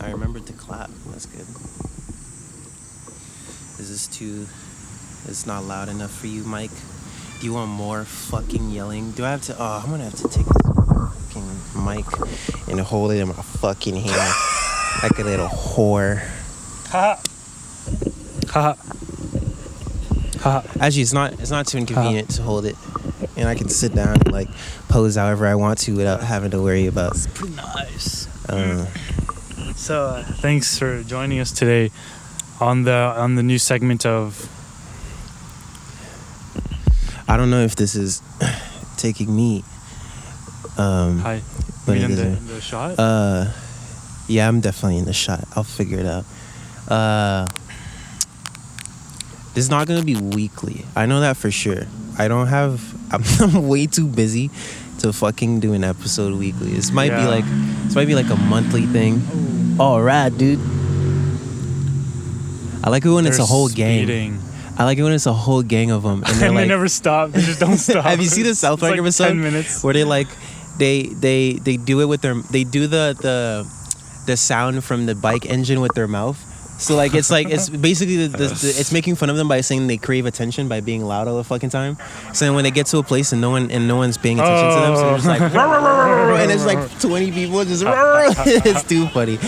I remembered to clap. That's good. Is this too... It's not loud enough for you, Mike? Do you want more fucking yelling? Do I have to... Oh, I'm gonna have to take this fucking mic and hold it in my fucking hand. Like a little whore. Ha ha. Ha. Actually, it's not too inconvenient to hold it. And I can sit down and, like, pose however I want to without having to worry about... It's pretty nice. So, thanks for joining us today on the new segment of... I don't know if this is taking me. Hi. But you it in isn't. the shot? Yeah, I'm definitely in the shot. I'll figure it out. This is not gonna be weekly. I know that for sure. I'm way too busy to fucking do an episode weekly. This might be like a monthly thing. Oh, rad, dude. I like it when it's a whole gang. I like it when it's a whole gang of them, and And they never stop. They just don't stop. Have you seen the South Park episode 10 minutes. where they do it with they do the sound from the bike engine with their mouth? So it's basically it's making fun of them by saying they crave attention by being loud all the fucking time. So then when they get to a place and no one's paying attention to them, so they're just like and it's like 20 people just it's too funny.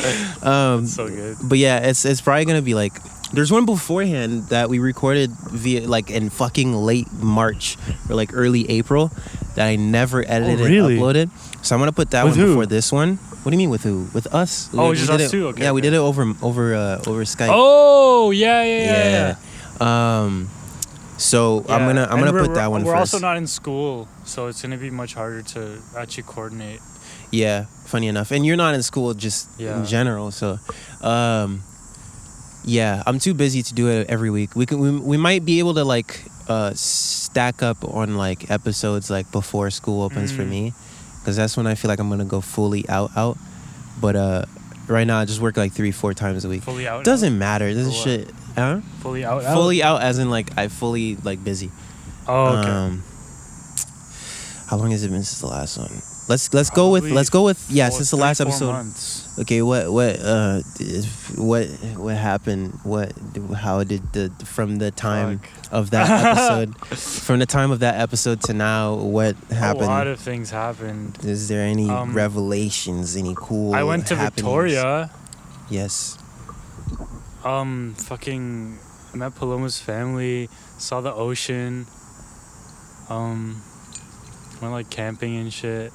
So good. But yeah, it's probably gonna be like. There's one beforehand that we recorded via in fucking late March or early April that I never edited and uploaded. So I'm gonna put that one before this one. What do you mean with who? With us? Oh, just us too. Okay. Yeah, we did it over Skype. Oh, yeah. So I'm gonna put that one we're first. also not in school, so it's gonna be much harder to actually coordinate. Yeah, funny enough, and you're not in school just in general, so. Yeah, I'm too busy to do it every week. We might be able to stack up on episodes before school opens for me, because that's when I feel like I'm gonna go fully out. But right now I just work 3-4 times a week. Fully out. Doesn't matter. This is shit. Huh? Fully out. Fully out as in I fully busy. Oh, okay. How long has it been since the last one? Let's go with since the last episode. Months. Okay, what happened? How did from the time of that episode to now, what happened? A lot of things happened. Is there any revelations? Any cool? I went to happenings? Victoria. Yes. Fucking met Paloma's family. Saw the ocean. Went camping and shit.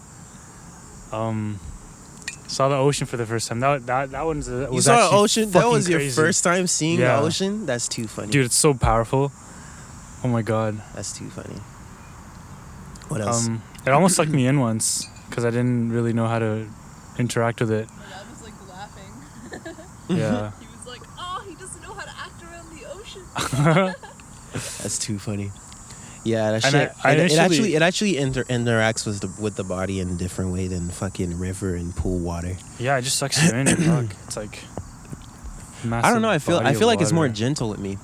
Saw the ocean for the first time. That one's you saw the ocean. That was your crazy. first time seeing the ocean. That's too funny, dude. It's so powerful. Oh my god. That's too funny. What else? It almost sucked me in once because I didn't really know how to interact with it. My dad was laughing. Yeah. He was like, "Oh, he doesn't know how to act around the ocean." That's too funny. Yeah, that and shit. It actually interacts with the body in a different way than fucking river and pool water. Yeah, it just sucks you in. It's massive. I don't know. I feel like it's more gentle with me.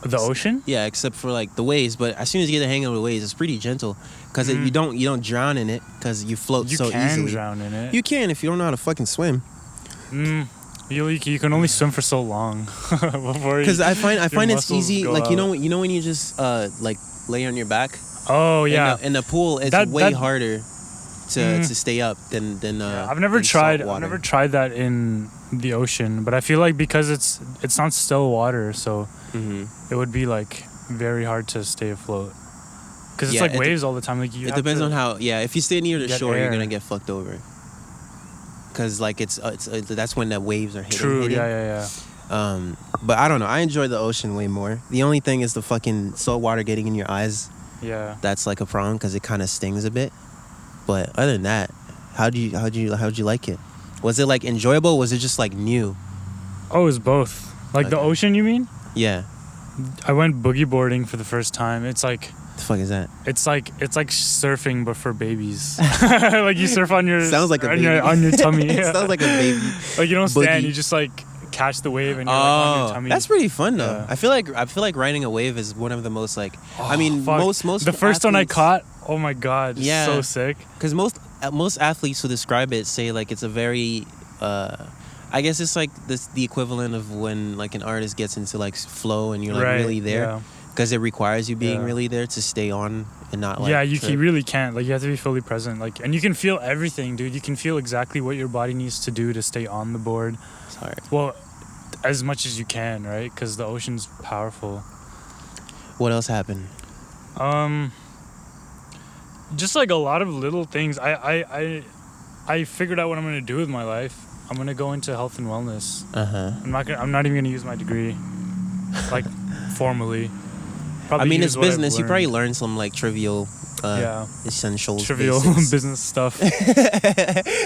The ocean? Yeah, except for the waves. But as soon as you get the hang of the waves, it's pretty gentle because you don't drown in it because you float so easily. You can drown in it. You can if you don't know how to fucking swim. You can only swim for so long before. Because I find it's easy. You know when you just lay on your back. Oh yeah. In the pool, it's way harder to stay up than I've never tried that in the ocean, but I feel like because it's not still water, so it would be very hard to stay afloat. Because it's waves all the time. It depends on how. Yeah, if you stay near the shore, you're gonna get fucked over. Because it's that's when the waves are hitting. True. Yeah. But I don't know. I enjoy the ocean way more. The only thing is the fucking salt water getting in your eyes. Yeah. That's a problem because it kind of stings a bit. But other than that, how'd you like it? Was it enjoyable? Or was it just new? Oh, it was both. The ocean, you mean? Yeah. I went boogie boarding for the first time. It's the fuck is that? It's like surfing but for babies. You surf on your sounds like a baby. on your tummy. It sounds like a baby. You don't stand. You just catch the wave and you're on your tummy. That's pretty fun though. Yeah. I feel like riding a wave is one of the most most the first one I caught. Oh my god, so sick. Because most athletes who describe it say it's a very I guess it's like the equivalent of when like an artist gets into like flow and you're like Right, really there, because it requires you being Yeah. really there to stay on and not like. Yeah, you really can't. Like, you have to be fully present. Like, and you can feel everything, dude. You can feel exactly what your body needs to do to stay on the board. It's hard. Well, as much as you can, right? Because the ocean's powerful. What else happened? Just like a lot of little things. I figured out what I'm gonna do with my life. I'm gonna go into health and wellness. I'm not even gonna use my degree, like formally. I mean, it's use what I've business. You learned. probably learn some like trivial, essentials, trivial basics. business stuff. I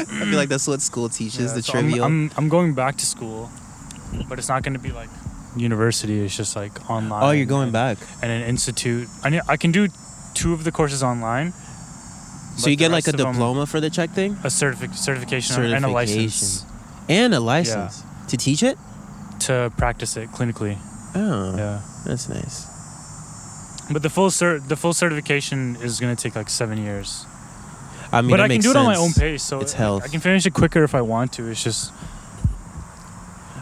feel like that's what school teaches. The so trivial. I'm going back to school, but it's not gonna be like university. It's just like online. Oh, you're going back. And an institute. I can do 2 of the courses online. So you get like a diploma for the Czech thing? A certification and a license. And a license to teach it? To practice it clinically. Oh, Yeah. that's nice. But the full certification is gonna take like 7 years. I mean, but that I can makes do it on my sense. own pace, so It's health. I can finish it quicker if I want to. It's just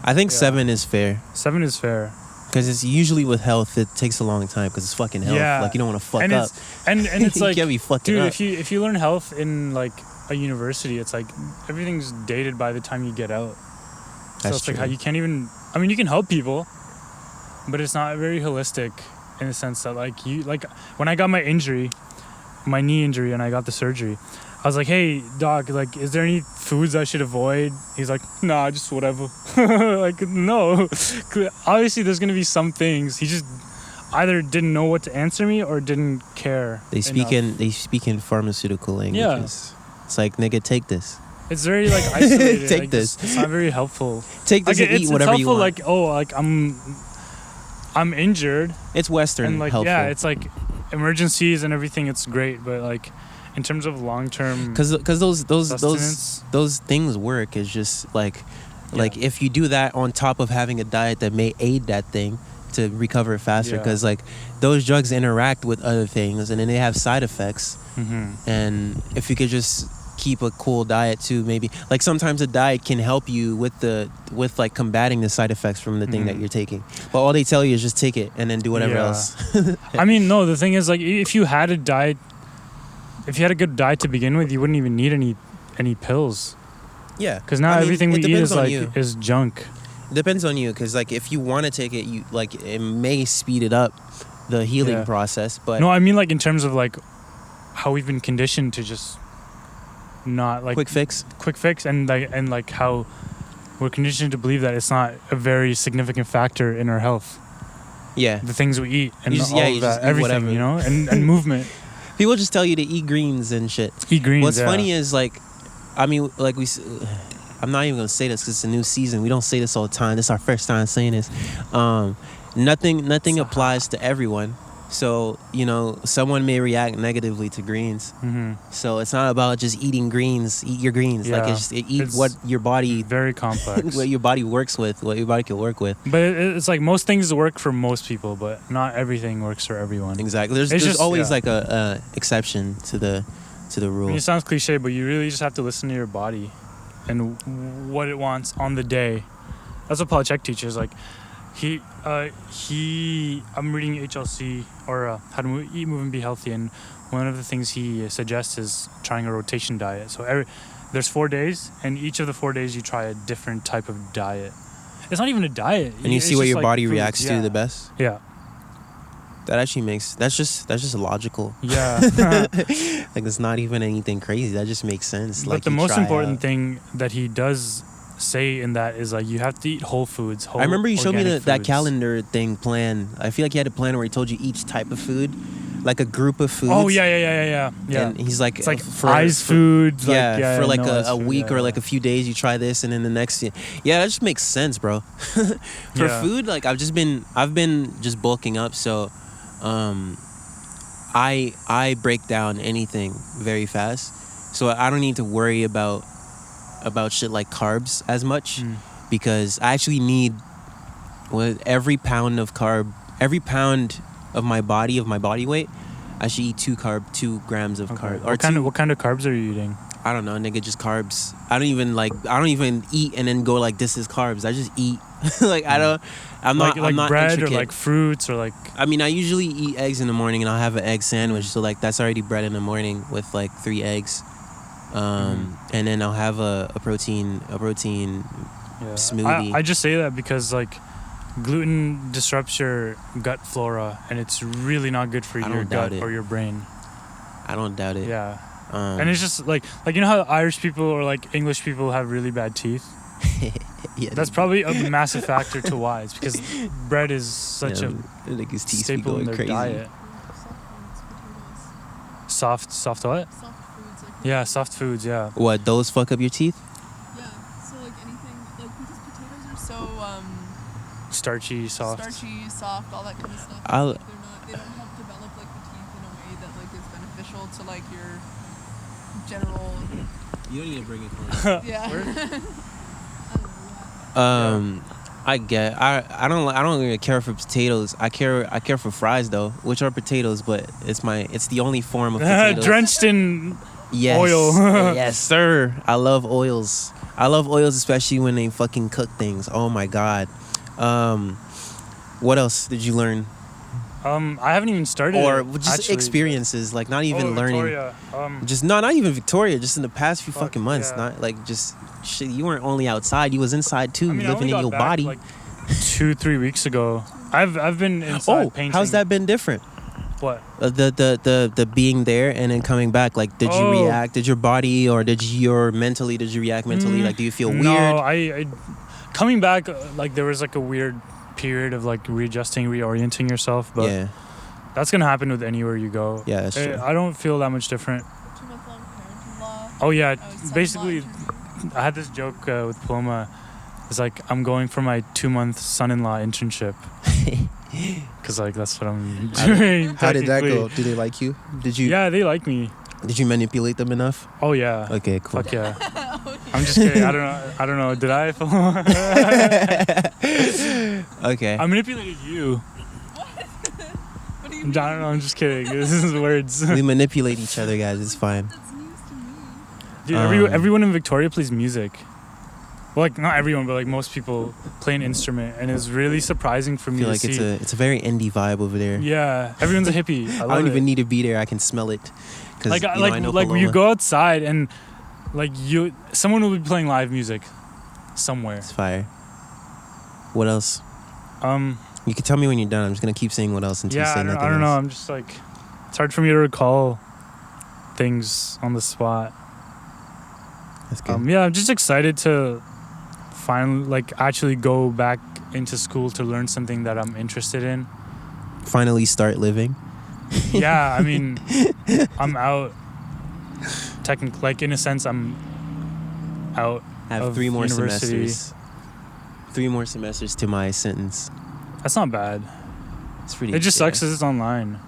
I think 7 is fair. 7 is fair. Because it's usually with health, it takes a long time because it's fucking health. Yeah. Like, you don't want to fuck and up. It's You like, can't be fucking dude, up. if you learn health in like a university, it's like everything's dated by the time you get out. So That's it's like true. how you can't even. I mean, you can help people, but it's not very holistic in the sense that like when I got my injury, my knee injury, and I got the surgery, I was like, hey doc, like, is there any foods I should avoid? He's like, nah, just whatever. Like, no. Obviously there's gonna be some things. He just either didn't know what to answer me or didn't care. They speak in pharmaceutical languages. It's like, nigga, take this. It's very like isolated. Take like, this. It's not very helpful. Take this Like, and eat whatever it's you helpful, want. like, oh, like I'm injured. It's Western And like, helpful. yeah, it's like emergencies and everything. It's great, but like in terms of long term, because sustenance. those things work. It's just like if you do that on top of having a diet that may aid that thing to recover faster, because like those drugs interact with other things and then they have side effects. And if you could just keep a cool diet too, maybe like sometimes a diet can help you with like combating the side effects from the thing that you're taking, but all they tell you is just take it and then do whatever else. I mean, no, the thing is, like, if you had a good diet to begin with, you wouldn't even need any pills. Yeah, because now everything we eat is junk. It depends on you, because like if you want to take it, you like it may speed it up, the healing process. But no, I mean like in terms of like how we've been conditioned to just not like quick fix, and like how we're conditioned to believe that it's not a very significant factor in our health. Yeah, the things we eat and you just, all of that, everything, whatever. you know, and movement. People just tell you to eat greens and shit. Eat greens. What's funny is like, I mean, like I'm not even gonna say this because it's a new season. We don't say this all the time. This is our first time saying this. Nothing applies to everyone. So, you know, someone may react negatively to greens. So it's not about just eating greens. Eat your greens. Yeah. Like eat what your body very complex. what your body works with, what your body can work with. But it's like most things work for most people, but not everything works for everyone. Exactly. There's always like a exception to the rule. I mean, it sounds cliche, but you really just have to listen to your body and what it wants on the day. That's what Paul Chek teaches. Like I'm reading HLC or How to Eat, Move, and Be Healthy, and one of the things he suggests is trying a rotation diet. So there's 4 days, and each of the 4 days you try a different type of diet. It's not even a diet. And you see what your body reacts to the best. Yeah. That actually that's just logical. Yeah. Like it's not even anything crazy. That just makes sense. But like the most important thing that he does say in that is like you have to eat whole foods. I remember you showed me that foods. calendar thing plan. I feel like he had a plan where he told you each type of food, like a group of foods. Oh yeah. And he's like, it's like eyes foods. Yeah, for like a week or like a few days, you try this, and then the next. Yeah, that just makes sense, bro. For food, like I've been just bulking up, so I break down anything very fast, so I don't need to worry about shit like carbs as much, because I actually need every pound of my body weight, I should eat 2 grams of carb. What kind of carbs are you eating? I don't know, nigga, just carbs. I don't even eat and then go like, this is carbs. I just eat. Like, I'm not bread intricate. or like fruits or like. I mean, I usually eat eggs in the morning and I'll have an egg sandwich. So like, that's already bread in the morning with like 3 eggs. And then I'll have a protein smoothie. I just say that because like gluten disrupts your gut flora and it's really not good for your gut or your brain. I don't doubt it. Yeah. And it's just like you know how Irish people or like English people have really bad teeth? Yeah, that's probably a massive factor to why. It's because bread is such a staple in their diet. Soft what? Soft foods. Like soft foods, yeah. What, those fuck up your teeth? Yeah, so like anything, like because potatoes are so starchy, soft, all that kind of stuff. Like, they don't help develop like the teeth in a way that like is beneficial to like your general. You don't need to bring it close. Yeah. I don't really care for potatoes. I care for fries though, which are potatoes, but it's the only form of potatoes. Drenched in oil. Yes, sir. I love oils. Especially when they fucking cook things. Oh my god. What else did you learn? I haven't even started. Or just actually, experiences, like not even learning. Victoria. Not even Victoria. Just in the past few fucking months. Yeah. Not like just shit. You weren't only outside. You was inside too, living in your body. Like 2-3 weeks ago. I've been inside painting. How's that been different? What? The being there and then coming back. Like, did you react? Did your body or did you react mentally? Like, do you feel weird? No, I coming back. Like, there was like a weird period of like readjusting, reorienting yourself, but yeah, that's gonna happen with anywhere you go. Yeah, that's true. I don't feel that much different. 2-month-long parenting law. Oh yeah, basically, I had this joke with Paloma. It's like I'm going for my 2-month son-in-law internship, because like that's what I'm doing. How did that go? Do they like you? Did you? Yeah, they like me. Did you manipulate them enough? Oh yeah. Okay, cool. Fuck yeah. I'm just kidding. I don't know. Did I? Okay. I manipulated you. What do you mean? I don't know. I'm just kidding. This is words. We manipulate each other, guys. It's fine. That's news to me. Dude, everyone in Victoria plays music. Well, like not everyone, but like most people play an instrument, and it's really surprising for me to see. It's a very indie vibe over there. Yeah, everyone's a hippie. I don't even need to be there. I can smell it. Like you go outside and like someone will be playing live music somewhere. It's fire. What else? You can tell me when you're done. I'm just gonna keep saying what else until you say nothing. I don't know. I'm just like, it's hard for me to recall things on the spot. That's good. Yeah, I'm just excited to finally like actually go back into school to learn something that I'm interested in. Finally start living. Yeah, I mean, I'm out. Technically, like in a sense, I'm out. I have 3 more semesters. 3 more semesters to my sentence. That's not bad. It's pretty. It just sucks because it's online,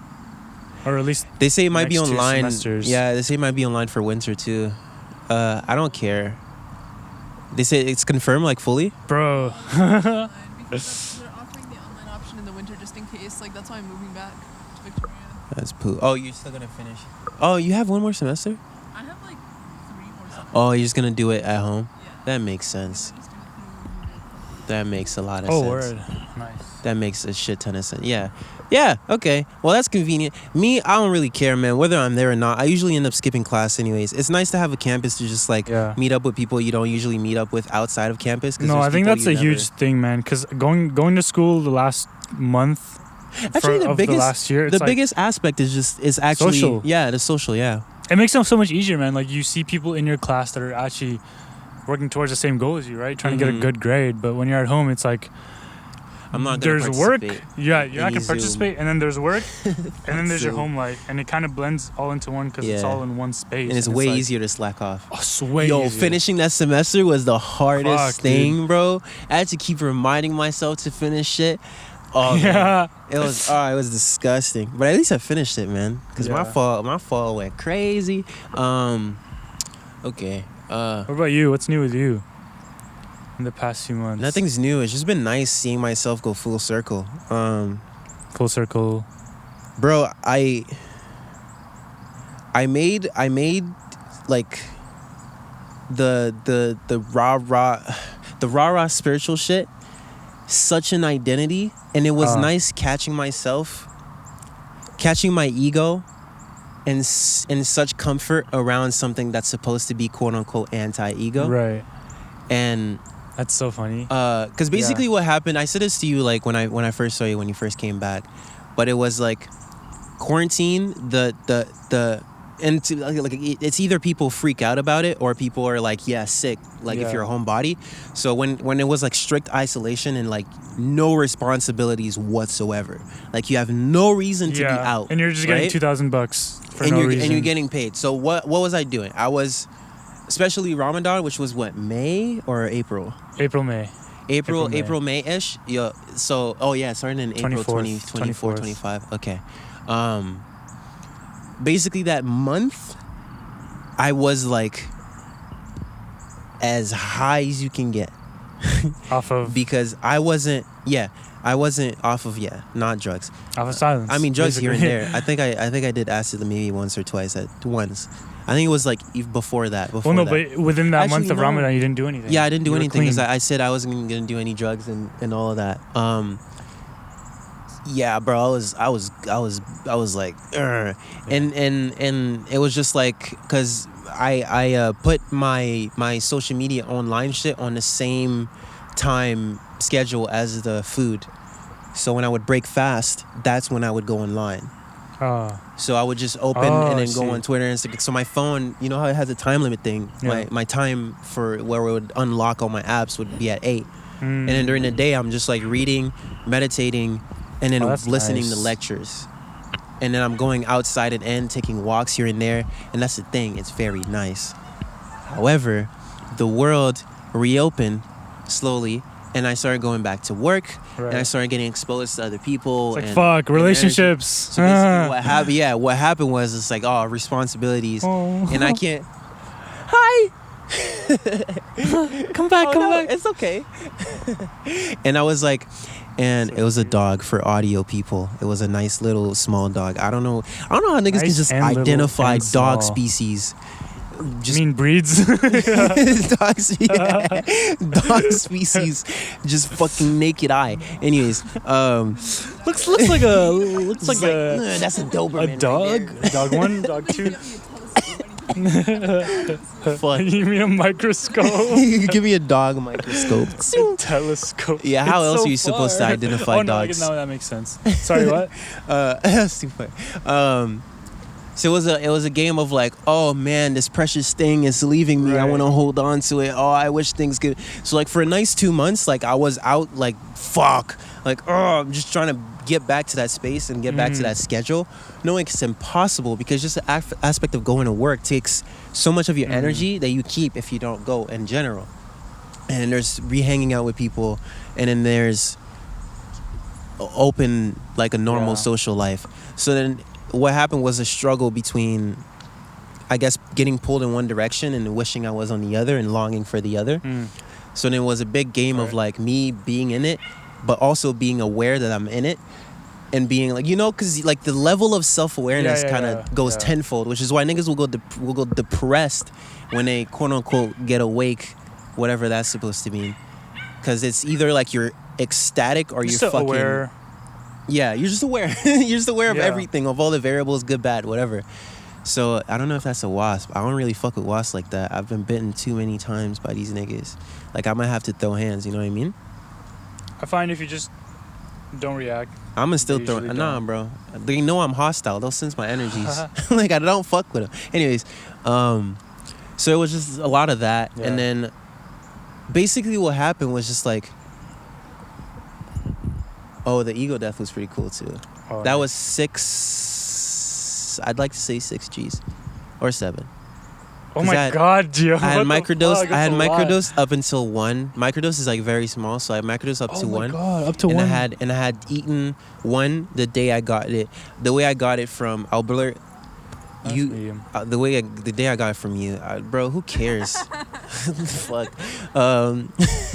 or at least they say it might be next 2 online. semesters. Yeah, they say it might be online for winter too. I don't care. They say it's confirmed, like fully. Bro. Because they're offering the online option in the winter just in case. Like that's why I'm moving back to Victoria. That's poo. Oh, you're still gonna finish. Oh, you have 1 more semester? I have like 3 more semesters. Oh, you're just gonna do it at home? Yeah. That makes sense. That makes a lot of Oh, sense. word. Nice. That makes a shit ton of sense. Yeah. Yeah, okay. Well, that's convenient. Me, I don't really care, man, whether I'm there or not. I usually end up skipping class anyways. It's nice to have a campus to just, like, meet up with people you don't usually meet up with outside of campus. No, I think that's a huge thing, man, because going to school the last month actually, the last year, the biggest aspect is actually... social. Yeah, the social, yeah. It makes it so much easier, man. Like, you see people in your class that are actually working towards the same goal as you, right? Trying to get a good grade. But when you're at home, it's like... I'm not there's work, you're not gonna Zoom. participate, and then there's work, and then there's your home life, and it kind of blends all into one because it's all in one space. And it's way easier to slack off. Oh, it's way easier. Finishing that semester was the hardest thing, dude. Bro. I had to keep reminding myself to finish shit. Oh yeah, it was disgusting, but at least I finished it, man. Because my fall went crazy. Okay. What about you? What's new with you? In the past few months, nothing's new. It's just been nice seeing myself go full circle. Full circle, bro. I made like the rah spiritual shit such an identity, and it was nice catching my ego in such comfort around something that's supposed to be quote unquote anti-ego. Right. And that's so funny. Because basically what happened, I said this to you like when I first saw you when you first came back, but it was like quarantine. And like it's either people freak out about it or people are like, yeah, sick. Like if you're a homebody. So when it was like strict isolation and like no responsibilities whatsoever, like you have no reason to be out, and you're just getting $2,000 for no reason, and you're getting paid. So what was I doing? I was, especially Ramadan, which was what, May or April? May. April, May-ish. Yeah. So starting in April 2024, 25. Okay. Basically that month, I was like as high as you can get. Off of? Because I wasn't off of, not drugs. Off of silence. I mean, drugs basically. Here and there. I think I did acid maybe once or twice. Once. I think it was like before that. But within that month of Ramadan, you didn't do anything. Yeah, I didn't do anything because I said I wasn't going to do any drugs and all of that. Yeah, bro, I was like, Ugh. And it was just like, cause I put my social media online shit on the same time schedule as the food, so when I would break fast, that's when I would go online. So I would just open and then go on Twitter and Instagram. So my phone, you know how it has a time limit thing. Yeah. My time for where it would unlock all my apps would be at 8, and then during the day I'm just like reading, meditating. And then listening to lectures. And then I'm going outside and taking walks here and there. And that's the thing. It's very nice. However, the world reopened slowly. And I started going back to work. Right. And I started getting exposed to other people. It's like, relationships. So basically what happened was it's like, responsibilities. And I can't... Hi! come back. It's okay. And I was like... And it was a dog for audio people. It was a nice little small dog. I don't know how niggas can just identify dog species. Just mean breeds. Dog species, just fucking naked eye. Anyways, looks like that's a Doberman. A dog, right dog 1, dog 2. Fuck. You mean a microscope? Give me a dog microscope. A telescope. Yeah, how else are you supposed to identify dogs? No, that makes sense. Sorry, what? That's too funny. So it was a game of like, oh man, this precious thing is leaving me. Right. I want to hold on to it. Oh, I wish things could. So like for a nice 2 months, like I was out like fuck, like I'm just trying to get back to that space and get back to that schedule, knowing it's impossible because just the aspect of going to work takes so much of your energy that you keep if you don't go in general. And there's hanging out with people, and then there's open like a normal social life. So then what happened was a struggle between, I guess, getting pulled in one direction and wishing I was on the other and longing for the other. So then it was a big game of like me being in it, but also being aware that I'm in it, and being like, because like the level of self-awareness kind of goes tenfold, which is why niggas will go depressed when they quote unquote get awake, whatever that's supposed to mean, because it's either like you're ecstatic or you're fucking aware. Yeah, you're just aware. You're just aware of everything, of all the variables, good, bad, whatever. So I don't know if that's a wasp. I don't really fuck with wasps like that. I've been bitten too many times by these niggas. Like I might have to throw hands. You know what I mean? I find if you just don't react, I'm gonna still throw. Nah, bro. They know I'm hostile. They'll sense my energies. Like I don't fuck with them. Anyways, so it was just a lot of that, and then basically what happened was just like, the ego death was pretty cool too. That was 6. I'd like to say 6 G's or 7. Oh my god, Gio. I had microdose up until 1. Microdose is like very small, so I had microdose up to 1. Oh my god, up to 1. And I had eaten 1 the day I got it. The way I got it from Albert. The day I got it from you, bro. Who cares? Fuck.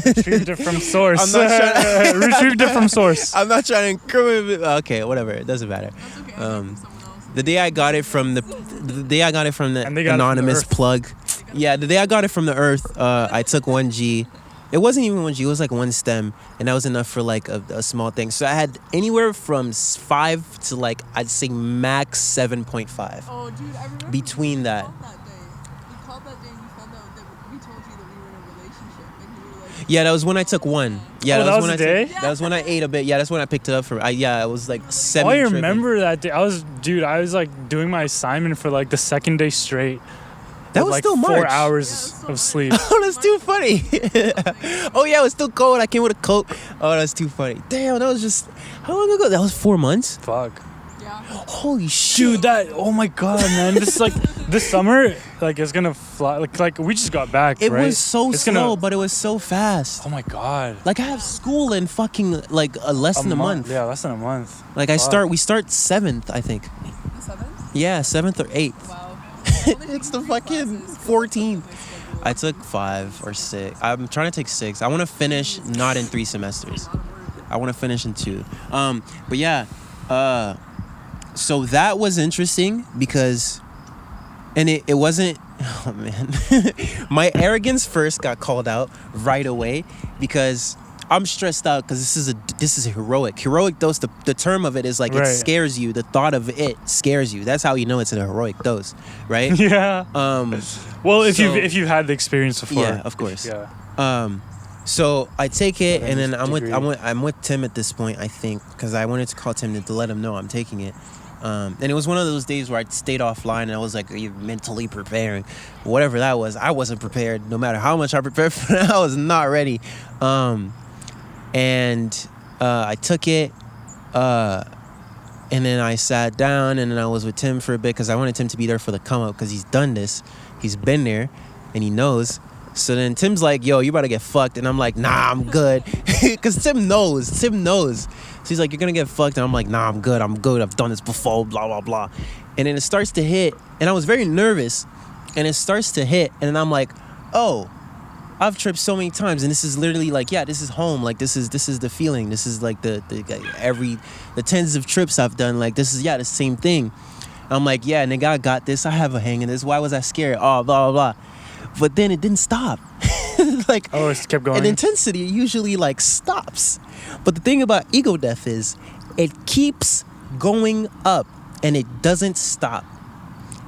Retrieved it from source. Retrieved it from source. I'm not trying to incriminate. Okay, whatever. It doesn't matter. The day I got it from the anonymous plug. Yeah, the day I got it from the earth, I took 1G. It wasn't even 1G, it was like 1 stem, and that was enough for like a small thing. So I had anywhere from 5 to like, I'd say max 7.5. Oh, dude, I remember between that. We called that day and you found out that we told you that we were in a relationship. And you were like, Yeah, that was when I took 1. Yeah, that was when the I day? that was when I ate a bit. Yeah, that's when I picked it up from. It was like 7. I remember that day. I was like doing my assignment for like the second day straight. That was like still 4 March. hours of sleep. Oh, that's too funny. Oh yeah, it was still cold. I came with a coat. Oh, that's too funny. Damn, that was just how long ago? That was 4 months. Fuck. yeah. Holy shit, Dude, that. Oh my god, man. This is like this summer. Like it's gonna fly. Like we just got back. It right? was so It's slow, but it was so fast. Oh my god. Like I have school in fucking like less than a month. Yeah, less than a month. Like we start 7th, I think. The 7th? Yeah, 7th or 8th. Wow. It's the fucking 14th. I took 5 or 6. I'm trying to take 6. I want to finish not in 3 semesters. I want to finish in 2. But yeah, so that was interesting because, and it wasn't. Oh man, my arrogance first got called out right away because I'm stressed out because this is a heroic. Heroic dose. The term of it is like Right. it scares you. The thought of it scares you. That's how you know it's a heroic dose, right? Yeah. Well, if you've had the experience before. Yeah, of course. Yeah. So I take it, But and then degree. I'm with Tim at this point, I think, because I wanted to call Tim to let him know I'm taking it. And it was one of those days where I stayed offline, and I was like, "Are you mentally preparing?" Whatever that was, I wasn't prepared. No matter how much I prepared for that, I was not ready. And I took it, and then I sat down, and then I was with Tim for a bit because I wanted Tim to be there for the come up because he's done this, he's been there, and he knows. So then Tim's like, "Yo, you about to get fucked," and I'm like, "Nah, I'm good," because Tim knows. So he's like, "You're gonna get fucked," and I'm like, "Nah, I'm good. I've done this before." Blah blah blah, and then it starts to hit, and I was very nervous, and it starts to hit, and then I'm like, "Oh, I've tripped so many times, and this is literally like, yeah, this is home. Like this is the feeling. This is like the tens of trips I've done. Like this is the same thing." I'm like, "Yeah, nigga, I got this. I have a hang of this. Why was I scared? Oh, blah blah blah." But then it didn't stop. Like, Oh, it kept going. and intensity usually like stops. But the thing about ego death is it keeps going up and it doesn't stop.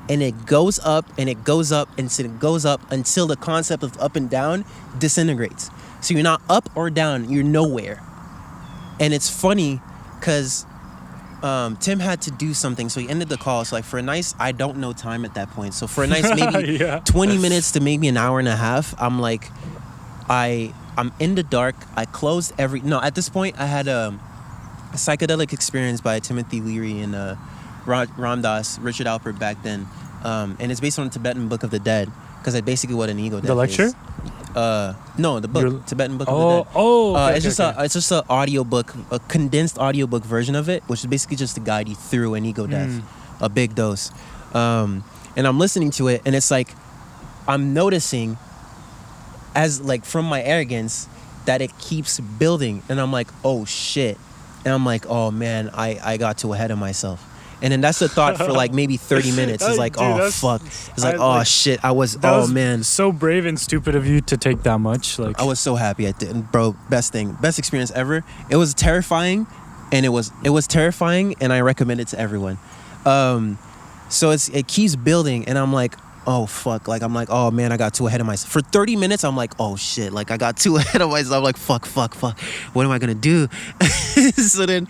And it goes up and it goes up and it goes up until the concept of up and down disintegrates. So you're not up or down, you're nowhere. And it's funny because Tim had to do something, so he ended the call. So like for a nice, I don't know time at that point. So for a nice maybe Yeah. 20 minutes to maybe an hour and a half, I'm like, I'm in the dark. I closed at this point I had a psychedelic experience by Timothy Leary and Ram Dass, Richard Alpert back then. And it's based on the Tibetan Book of the Dead, because that's basically what an ego death The lecture? is. No, the book, Tibetan Book of the Dead. Okay, It's just an audiobook, a condensed audiobook version of it, which is basically just to guide you through an ego death, a big dose. And I'm listening to it, and it's like I'm noticing, as like from my arrogance, that it keeps building, and I'm like, oh shit, and I'm like, oh man, I got too ahead of myself. And then that's the thought for like maybe 30 minutes. It's like, Dude, oh fuck. It's like, oh shit. That was man. so brave and stupid of you to take that much. Like I was so happy I didn't, bro. Best experience ever. It was terrifying, and it was terrifying, and I recommend it to everyone. So it keeps building, and I'm like, oh fuck. Like I'm like, oh man, I got too ahead of myself. For 30 minutes, I'm like, oh shit. Like I got too ahead of myself. I'm like, fuck. What am I gonna do? So then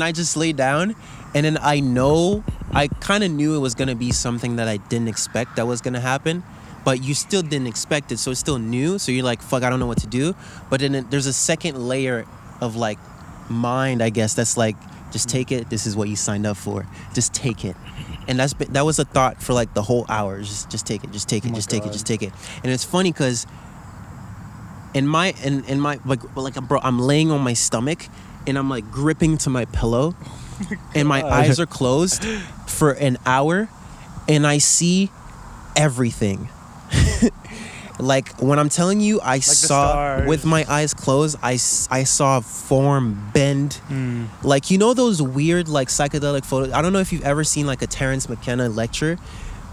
I just lay down. And then I kind of knew it was going to be something that I didn't expect that was going to happen. But you still didn't expect it, so it's still new. So you're like, fuck, I don't know what to do. But then there's a second layer of like mind, I guess, that's like, just take it. This is what you signed up for. Just take it. And that was a thought for like the whole hour. Just take it. Just take it. Just take it. Just take it. And it's funny because in my bro, I'm laying on my stomach and I'm like gripping to my pillow. And my eyes are closed for an hour, and I see everything. Like when I'm telling you, I saw with my eyes closed, I saw form bend. Like, you know those weird like psychedelic photos? I don't know if you've ever seen like a Terrence McKenna lecture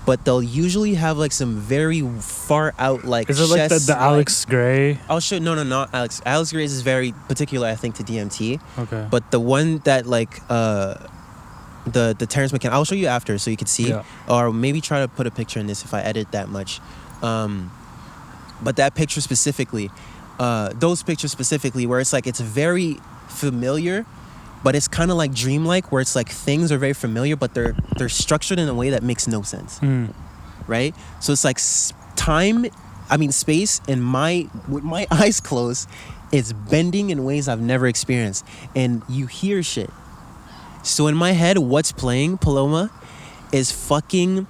but they'll usually have like some very far out like. Is it like the Alex Gray? I'll show. No, not Alex. Alex Gray is very particular, I think, to DMT. Okay. But the one that like the Terrence McKenna, I'll show you after so you can see, or maybe try to put a picture in this if I edit that much. But that picture specifically, those pictures specifically, where it's like it's very familiar. But it's kind of like dreamlike, where it's like things are very familiar, but they're structured in a way that makes no sense, right? So it's like space, and with my eyes closed, it's bending in ways I've never experienced, and you hear shit. So in my head, what's playing, Paloma, is fucking.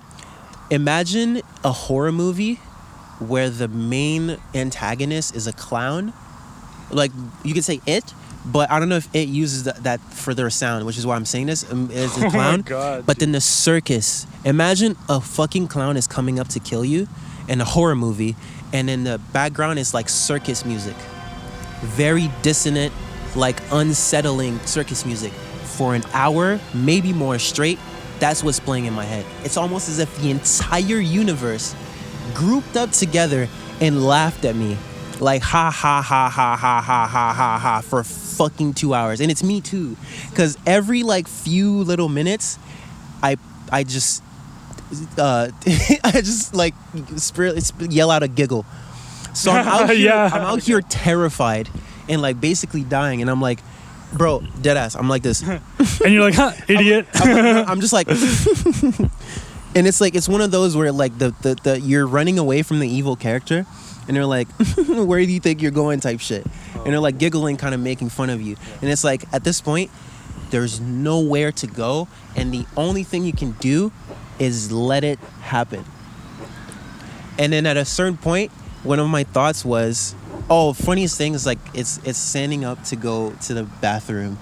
Imagine a horror movie where the main antagonist is a clown, like you could say It. But I don't know if it uses that for their sound, which is why I'm saying this. It's a clown. Oh my God, but then the circus. Imagine a fucking clown is coming up to kill you in a horror movie, and in the background is like circus music. Very dissonant, like unsettling circus music. For an hour, maybe more straight, that's what's playing in my head. It's almost as if the entire universe grouped up together and laughed at me. Like ha ha ha ha ha ha ha ha ha for fucking 2 hours, and it's me too, because every like few little minutes, I just I just like yell out a giggle. So I'm out here, I'm out here terrified and like basically dying, and I'm like, bro, deadass, I'm like this, and you're like, huh, idiot. I'm just like. And it's like it's one of those where like the you're running away from the evil character. And they're like, where do you think you're going type shit? And they're like giggling, kind of making fun of you. And it's like, at this point, there's nowhere to go. And the only thing you can do is let it happen. And then at a certain point, one of my thoughts was, funniest thing is like, it's standing up to go to the bathroom.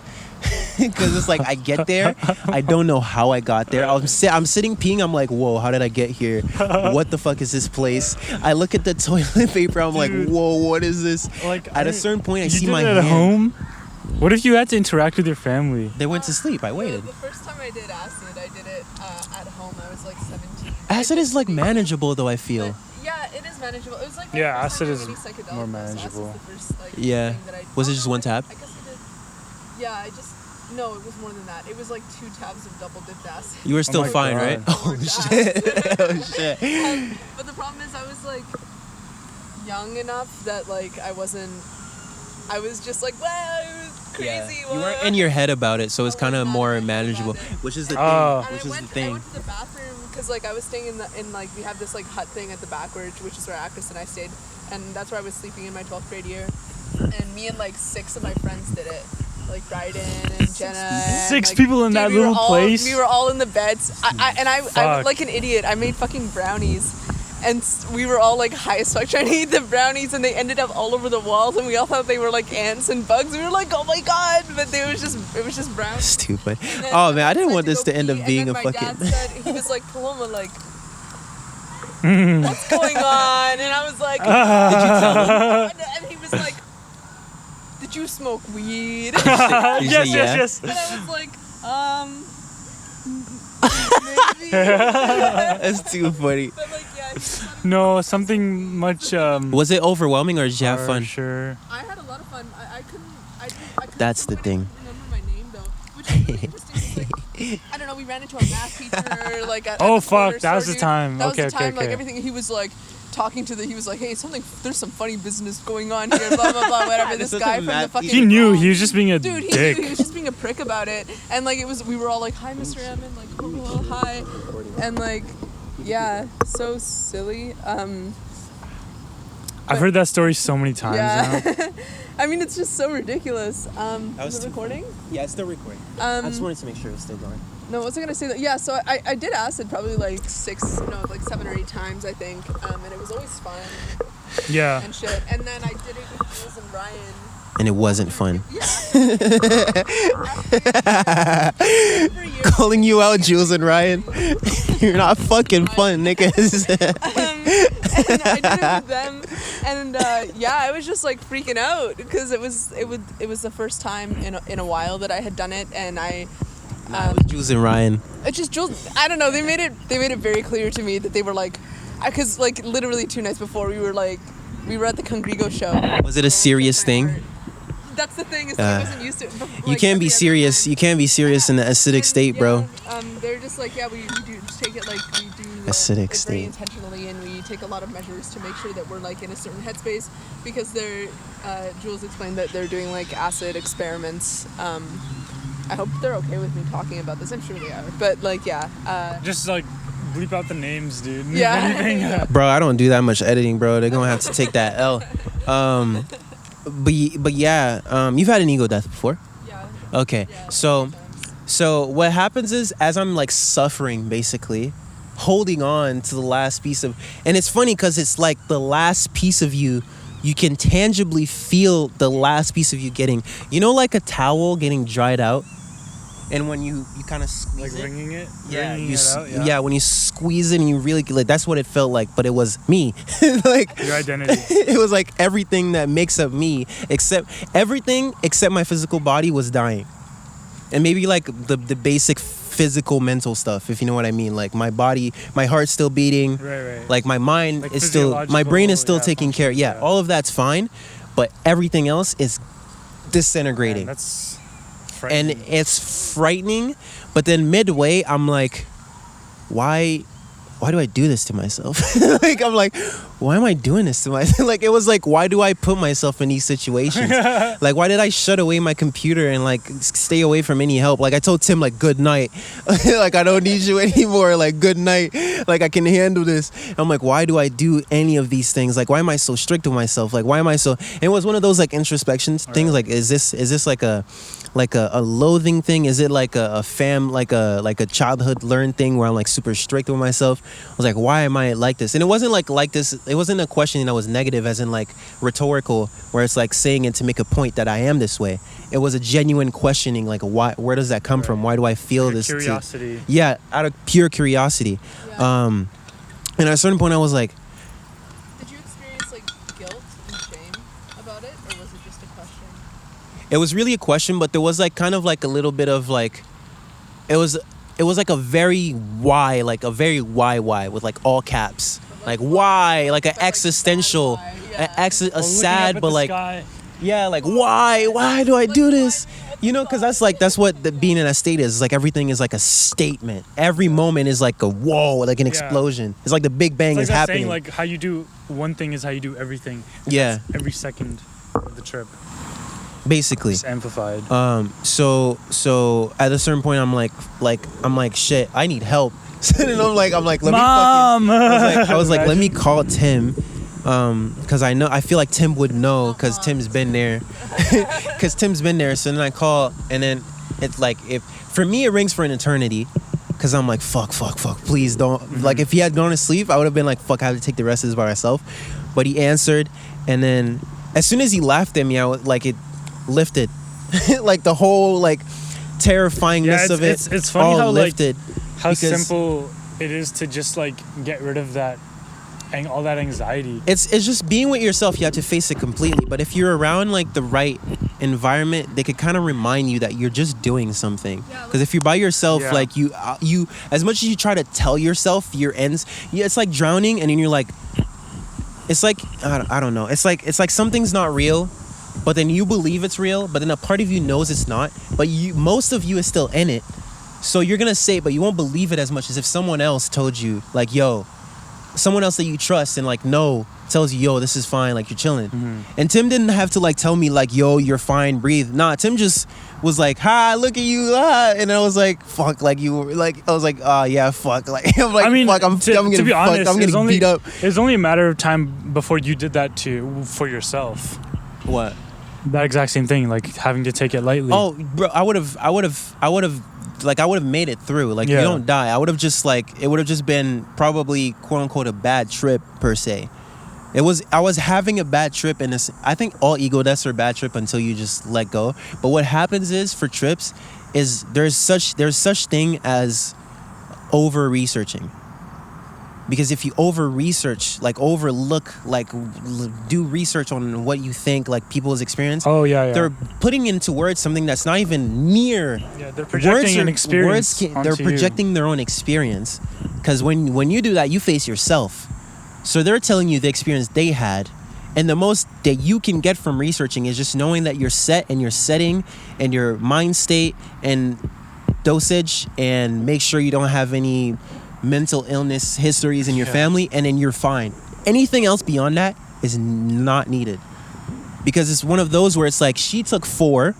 Because it's like I get there, I don't know how I got there. I'm sitting peeing. I'm like, whoa, how did I get here? What the fuck is this place? I look at the toilet paper. I'm like, whoa, what is this? Like at a certain point, I see my hand. At home. What if you had to interact with your family? They went to sleep. I waited. The first time I did acid, I did it at home. I was like 17. Acid is like manageable, though. I feel. But, yeah, it is manageable. It was like acid is more manageable. Yeah. Was it just one tab? I guess I did. Yeah, No, it was more than that. It was like 2 tabs of double dipped acid. You were still fine, God. Right? Oh shit! Oh shit! But the problem is, I was like young enough that like I was just like, wow, it was crazy. Yeah. You weren't in your head about it, so it's kind of more manageable. Which is the thing. I went to the bathroom because like I was staying in like we have this like hut thing at the back, which is where Aakrist and I stayed, and that's where I was sleeping in my 12th grade year. And me and like 6 of my friends did it. Like Bryden and Jenna. 6 people in that little place. We were all in the beds. I like an idiot. I made fucking brownies, and we were all like high as fuck trying to eat the brownies, and they ended up all over the walls, and we all thought they were like ants and bugs. We were like, oh my god! But it was just brownies. Stupid. Oh man, I didn't want this to end up being a fucking. My dad said, he was like, Paloma, like, what's going on? And I was like, did you tell him? And he was like, did you smoke weed? Yes. And I was like, maybe. That's too funny. But like, yeah. No, something much. Was it overwhelming or did you have fun? Sure. I had a lot of fun. I couldn't. That's the thing. Remember my name though, which is really interesting. Like, I don't know. We ran into a math teacher. Like, at oh the fuck, that was store, the time. That Okay. was the time. Like everything. He was like. Talking to he was like, hey, there's some funny business going on here, blah blah blah, whatever. This guy from the fucking. He knew he was just being a dude. dick. He was just being a prick about it, and like we were all like, hi, Mr. Ammon, like, hello, hi, and like, yeah, so silly. I've heard that story so many times. Yeah. I mean, it's just so ridiculous. Is it recording? Yeah, it's still recording. I just wanted to make sure it's still going. No, what was I gonna say? Yeah, so I did acid probably like 7 or 8 times, I think, and it was always fun. Yeah. And shit, and then I did it with Jules and Ryan. And it wasn't fun. Yeah. Calling you out, Jules and Ryan. You're not fucking fun, niggas. And I did it with them, and I was just like freaking out because it was the first time in a while that I had done it, and Jules and Ryan. It's just Jules. I don't know. They made it very clear to me that they were like, because like literally 2 nights before we were at the Congrigo show. Was it a serious thing? That's the thing. Is I wasn't used to it. But, you can't be serious. You can't be serious in the acidic state, bro. They're just like, we do take it like we do acidic it state very intentionally, and we take a lot of measures to make sure that we're like in a certain headspace because Jules explained that they're doing like acid experiments. I hope they're okay with me talking about this. I'm sure they are. But like, just like bleep out the names, dude. Yeah. Bro, I don't do that much editing, bro. They're gonna have to take that L. But yeah, you've had an ego death before? Yeah. Okay. Yeah, So what happens is, as I'm like suffering, basically, holding on to the last piece of, and it's funny because it's like the last piece of you can tangibly feel the last piece of you getting, like a towel getting dried out. And when you kind of squeeze like wringing it, when you squeeze it and you really like, that's what it felt like. But it was me, like your identity. It was like everything that makes up me, except my physical body was dying, and maybe like the basic physical mental stuff, if you know what I mean. Like my body, my heart's still beating, right. Like my mind like is still, my brain is still taking care. Yeah, all of that's fine, but everything else is disintegrating. Man, that's frightening. And it's frightening, but then midway I'm like, why do I do this to myself? Like I'm like, why am I doing this to myself? Like it was like, why do I put myself in these situations? Like why did I shut away my computer and like stay away from any help? Like I told Tim like, good night. Like I don't need you anymore. Like good night. Like I can handle this. I'm like, why do I do any of these things? Like why am I so strict with myself? Like why am I so, and it was one of those like introspection things. Right. Like is this like a loathing thing? Is it like a childhood learned thing where I'm like super strict with myself? I was like, why am I like this? And it wasn't like this. It wasn't a question that was negative, as in like rhetorical, where it's like saying it to make a point that I am this way. It was a genuine questioning, like why? Where does that come from? Why do I feel this? Curiosity. Out of pure curiosity. Yeah. And at a certain point, I was like, did you experience like guilt and shame about it, or was it just a question? It was really a question, but there was like kind of like a little bit of like, it was like a very why with like all caps, like why, like an existential, a sad, but like, like why do I do this? Because that's what being in a state is. Like everything is like a statement. Every moment is like a whoa, like an explosion. It's like the Big Bang is happening. Saying, like how you do one thing is how you do everything. Yeah. Every second of the trip. Basically. It's amplified. So at a certain point I'm like shit, I need help. So then I'm like let me Mom! I was like let me call Tim, because I feel like Tim would know, because Tim's been there. So then I call, and then it's like, if for me it rings for an eternity, because I'm like fuck please don't. Mm-hmm. Like if he had gone to sleep I would have been like fuck, I have to take the rest of this by myself. But he answered, and then as soon as he laughed at me, I was like, it lifted. Like the whole like terrifyingness of it. It's funny how lifted, like how simple it is to just like get rid of that and all that anxiety. It's just being with yourself. You have to face it completely. But if you're around like the right environment, they could kind of remind you that you're just doing something. Because if you're by yourself, like you as much as you try to tell yourself your ends, it's like drowning, and then you're like, it's like I don't know. It's like something's not real, but then you believe it's real, but then a part of you knows it's not. But most of you is still in it, so you're gonna say it, but you won't believe it as much as if someone else told you, like, yo, someone else that you trust and like no tells you, yo, this is fine, like you're chilling. Mm-hmm. And Tim didn't have to like tell me like, yo, you're fine, breathe. Nah, Tim just was like, hi, look at you, and I was like, fuck, like you were like, I was like, yeah, fuck, like I'm like, I mean, fuck, I'm getting to be honest, I'm getting beat up. It was only a matter of time before you did that for yourself. What? That exact same thing, like having to take it lightly. Oh, bro, I would have made it through. Like, you don't die. I would have just like, it would have just been probably quote unquote a bad trip per se. I was having a bad trip, and I think all ego deaths are a bad trip until you just let go. But what happens is, for trips, is there's such thing as over researching. Because if you over-research, like overlook, like do research on what you think, like people's experience. Oh, yeah. They're putting into words something that's not even near. Yeah, they're projecting an experience. They're projecting their own experience. Because when you do that, you face yourself. So they're telling you the experience they had. And the most that you can get from researching is just knowing that you're set and your setting and your mind state and dosage, and make sure you don't have any mental illness histories in your family, and then you're fine. Anything else beyond that is not needed, because it's one of those where it's like, she took 4.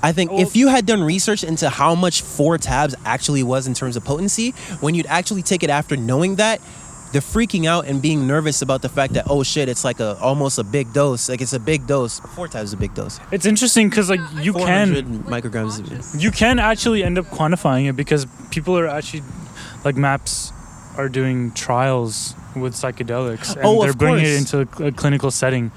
I think if you had done research into how much 4 tabs actually was in terms of potency, when you'd actually take it after knowing that, the freaking out and being nervous about the fact that, oh shit, it's like almost a big dose. Like, it's a big dose. 4 tabs is a big dose. It's interesting because like you 400 micrograms. You can actually end up quantifying it, because people are actually, like, MAPS are doing trials with psychedelics, and they're bringing it into a clinical setting.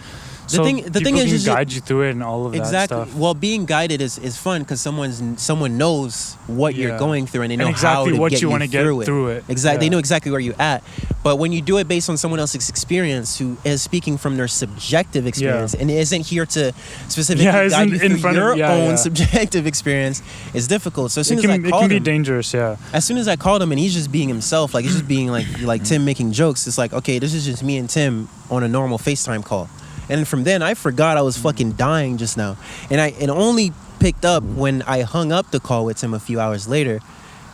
The thing is, just guide you through it and all of that stuff. Well, being guided is fun, because someone knows what you're going through, and they know exactly how to what get you want to get through it. Exactly, they know exactly where you're at. But when you do it based on someone else's experience, who is speaking from their subjective experience and isn't here to specifically guide you through your own subjective experience, it's difficult. So as soon as I called him, it can be dangerous. As soon as I called him and he's just being himself, like he's just being like Tim making jokes. It's like, okay, this is just me and Tim on a normal FaceTime call. And from then, I forgot I was fucking dying just now. And it only picked up when I hung up the call with him a few hours later.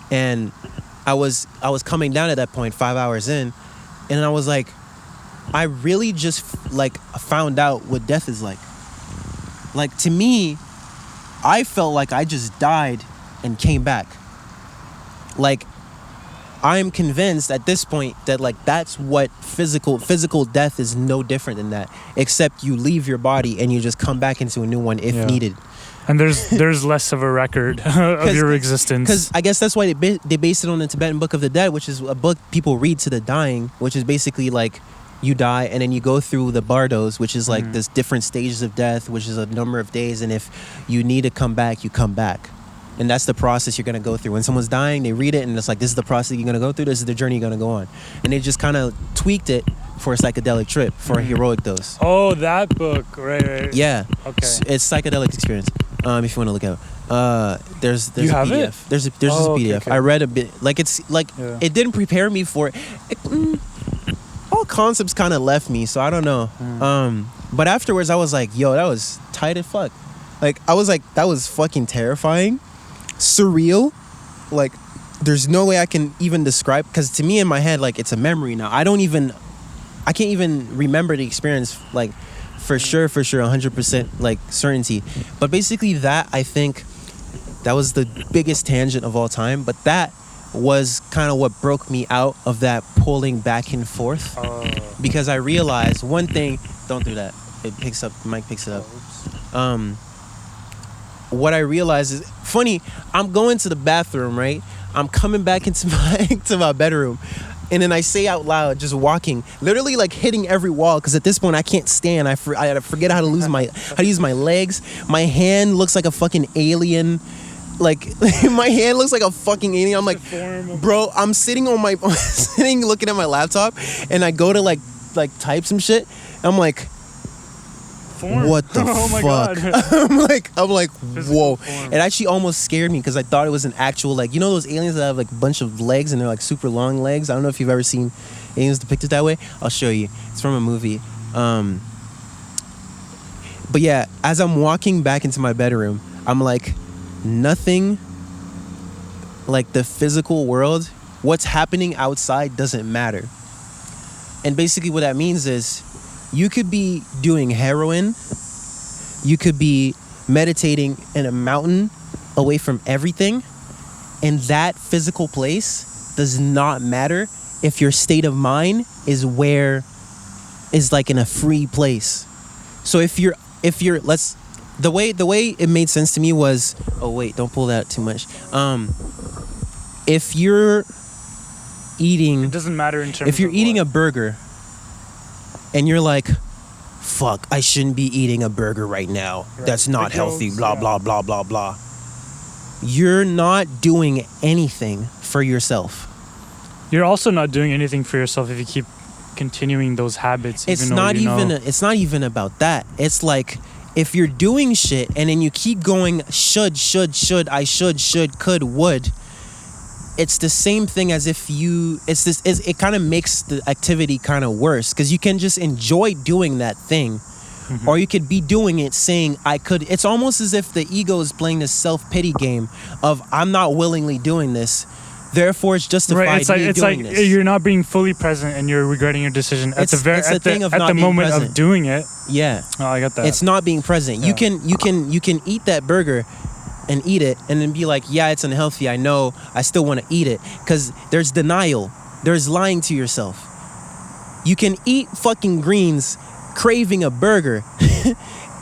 And I was coming down at that point, 5 hours in. And I was like, I really just found out what death is like. Like, to me, I felt like I just died and came back. Like, I'm convinced at this point that that's what physical death is, no different than that, except you leave your body and you just come back into a new one if needed. And there's less of a record of your existence. Because I guess that's why they based it on the Tibetan Book of the Dead, which is a book people read to the dying, which is basically like you die and then you go through the bardos, which is like this different stages of death, which is a number of days, and if you need to come back, you come back. And that's the process you're going to go through. When someone's dying, they read it, and it's like, this is the process you're going to go through. This is the journey you're going to go on. And they just kind of tweaked it for a psychedelic trip, for a heroic dose. Oh, that book. Right. Yeah. Okay. It's psychedelic experience, if you want to look at it. There's you a have PDF. It? There's this PDF. Okay. I read a bit. Like, it's like, it didn't prepare me for it. All concepts kind of left me, so I don't know. But afterwards, I was like, yo, that was tight as fuck. Like, I was like, that was fucking terrifying. Surreal. Like, there's no way I can even describe, because to me in my head, like, it's a memory now. I can't even remember the experience, like, for sure 100% like certainty. But basically that, I think that was the biggest tangent of all time, but that was kind of what broke me out of that pulling back and forth, because I realized one thing. Don't do that, it picks up, the mic picks it up. What I realized is, funny, I'm going to the bathroom, right? I'm coming back into my bedroom, and then I say out loud, just walking, literally like hitting every wall, because at this point I can't stand. I forget how to use my legs. My hand looks like a fucking alien. Like, my hand looks like a fucking alien. I'm like, bro, I'm sitting looking at my laptop, and I go to like type some shit. I'm like, what the fuck? I'm like, whoa. It actually almost scared me, because I thought it was an actual, like, you know those aliens that have like a bunch of legs and they're like super long legs? I don't know if you've ever seen aliens depicted that way. I'll show you. It's from a movie. But yeah, as I'm walking back into my bedroom, I'm like, nothing, like the physical world, what's happening outside doesn't matter. And basically what that means is, you could be doing heroin, you could be meditating in a mountain away from everything, and that physical place does not matter if your state of mind is like in a free place. So if you're the way it made sense to me was, oh wait, don't pull that too much. If you're eating, it doesn't matter in terms. If you're eating a burger, and you're like, fuck, I shouldn't be eating a burger right now. Right. That's not healthy, blah, blah, blah, blah, blah. You're not doing anything for yourself. You're also not doing anything for yourself if you keep continuing those habits. It's not even about that. It's like, if you're doing shit and then you keep going should, I should, could, would, it's the same thing as if it kind of makes the activity kind of worse, because you can just enjoy doing that thing, or you could be doing it saying I could. It's almost as if the ego is playing this self-pity game of, I'm not willingly doing this, therefore it's justified doing this. You're not being fully present and you're regretting your decision at the moment present. of doing it. Yeah. Oh, I got that. It's not being present. Yeah. You can eat that burger and eat it and then be like, yeah, it's unhealthy, I know, I still want to eat it, because there's denial, there's lying to yourself. You can eat fucking greens craving a burger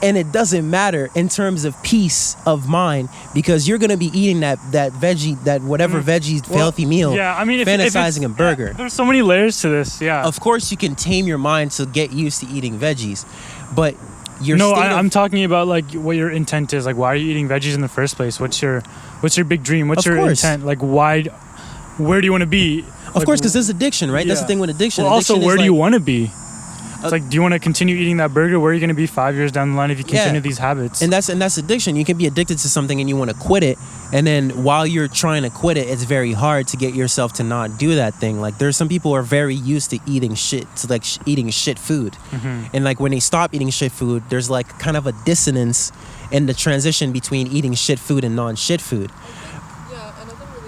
and it doesn't matter in terms of peace of mind, because you're gonna be eating that veggie, that whatever veggie healthy meal. Yeah, I mean, fantasizing a burger. There's so many layers to this. Yeah. Of course, you can tame your mind to get used to eating veggies, but I'm talking about like what your intent is. Like, why are you eating veggies in the first place? What's your big dream? What's your intent? Like, why? Where do you want to be? Of course, because there's addiction, right? Yeah. That's the thing with addiction. Well, also, where do you want to be? It's like, do you want to continue eating that burger? Where are you going to be 5 years down the line if you continue these habits? And that's addiction. You can be addicted to something and you want to quit it, and then while you're trying to quit it, it's very hard to get yourself to not do that thing. Like, there's some people who are very used to eating shit, eating shit food, and like when they stop eating shit food, there's like kind of a dissonance in the transition between eating shit food and non-shit food.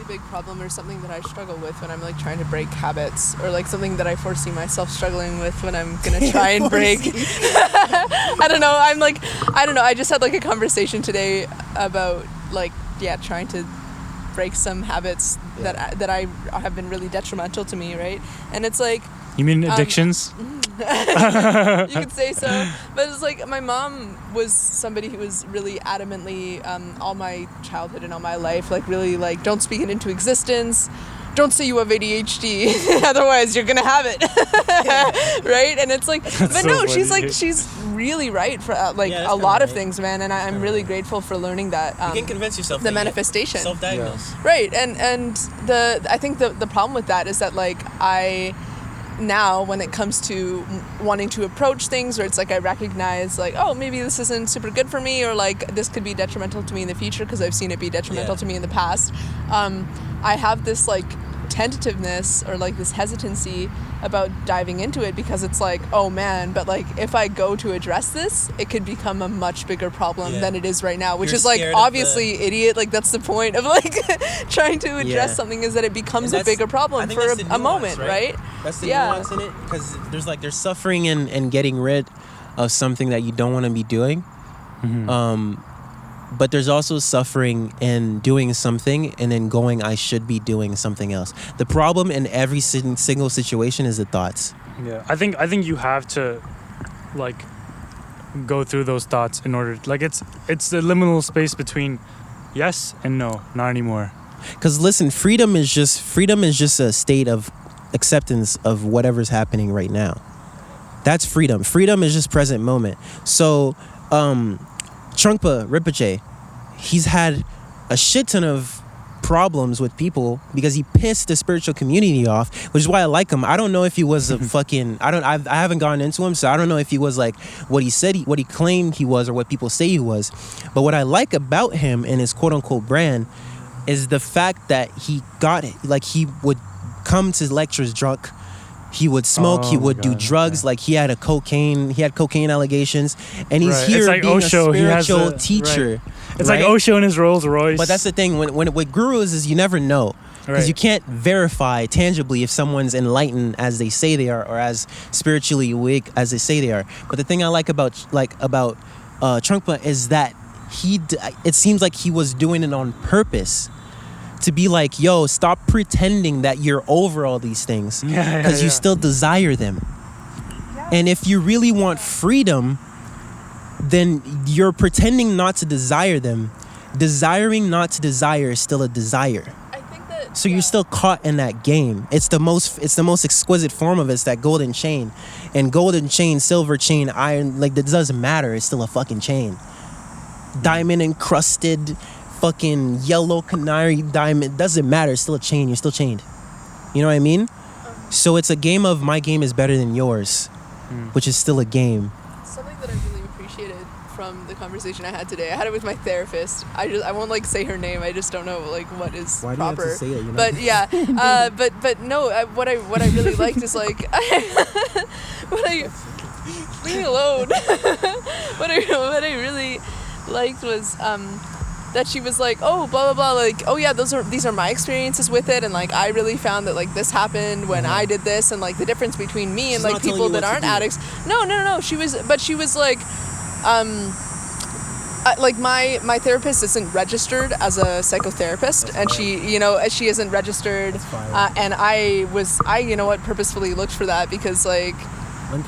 Big problem, or something that I struggle with when I'm like trying to break habits, or like something that I foresee myself struggling with when I'm gonna try and break. I don't know. I just had like a conversation today about like trying to break some habits that I have been really detrimental to me, right? And it's like, you mean addictions? You could say so, but it's like my mom was somebody who was really adamantly all my childhood and all my life, like really like, don't speak it into existence, don't say you have ADHD, otherwise you're gonna have it. Right? And it's like, but so no, funny. she's really right for a lot of things, man, and I'm really grateful for learning that. You can convince yourself the manifestation, self-diagnose, right? And I think the problem with that is that like now when it comes to wanting to approach things, or it's like I recognize like, oh, maybe this isn't super good for me, or like this could be detrimental to me in the future because I've seen it be detrimental to me in the past, I have this like tentativeness or like this hesitancy about diving into it, because it's like, oh man, but like if I go to address this, it could become a much bigger problem than it is right now, which is like obviously idiot. Like that's the point of like trying to address something, is that it becomes a bigger problem for a moment, right? That's the nuance in it, because there's suffering in getting rid of something that you don't want to be doing. But there's also suffering in doing something and then going, I should be doing something else. The problem in every single situation is the thoughts. Yeah, I think you have to like go through those thoughts in order, like it's the liminal space between yes and no, not anymore. Because listen, freedom is just a state of acceptance of whatever's happening right now. That's freedom. Freedom is just present moment. So, Trungpa Rinpoche, he's had a shit ton of problems with people because he pissed the spiritual community off, which is why I like him. I don't know if he was a fucking, I haven't gone into him, so I don't know if he was like what he said, what he claimed he was, or what people say he was. But what I like about him and his quote unquote brand is the fact that he got it. Like, he would come to lectures drunk. He would smoke. He would do drugs. Like, he had cocaine allegations, and he's here like being Osho. A spiritual teacher. It's like Osho in his Rolls Royce. But that's the thing. When with gurus is you never know, because you can't verify tangibly if someone's enlightened as they say they are, or as spiritually awake as they say they are. But the thing I like about Trungpa is that it seems like he was doing it on purpose. To be like, yo, stop pretending that you're over all these things, because you still desire them. And if you really want freedom, then you're pretending not to desire them. Desiring not to desire is still a desire. I think that, so you're still caught in that game. It's the most exquisite form of it. It's that golden chain. And golden chain, silver chain, iron, like, that doesn't matter. It's still a fucking chain. Diamond encrusted, fucking yellow canary diamond, doesn't matter. It's still a chain. You're still chained. You know what I mean? So it's a game of my game is better than yours, which is still a game. Something that I really appreciated from the conversation I had today. I had it with my therapist. I won't like say her name. I just don't know like what is Why proper. do you have to say it? You know? But yeah, but no. What I really liked is like leave me alone. what I really liked was that she was like, oh, blah blah blah, like, oh yeah, these are my experiences with it, and like I really found that like this happened when I did this, and like the difference between me and like people that aren't addicts. No. She was like, like my therapist isn't registered as a psychotherapist, and she isn't registered, and I purposefully looked for that because like,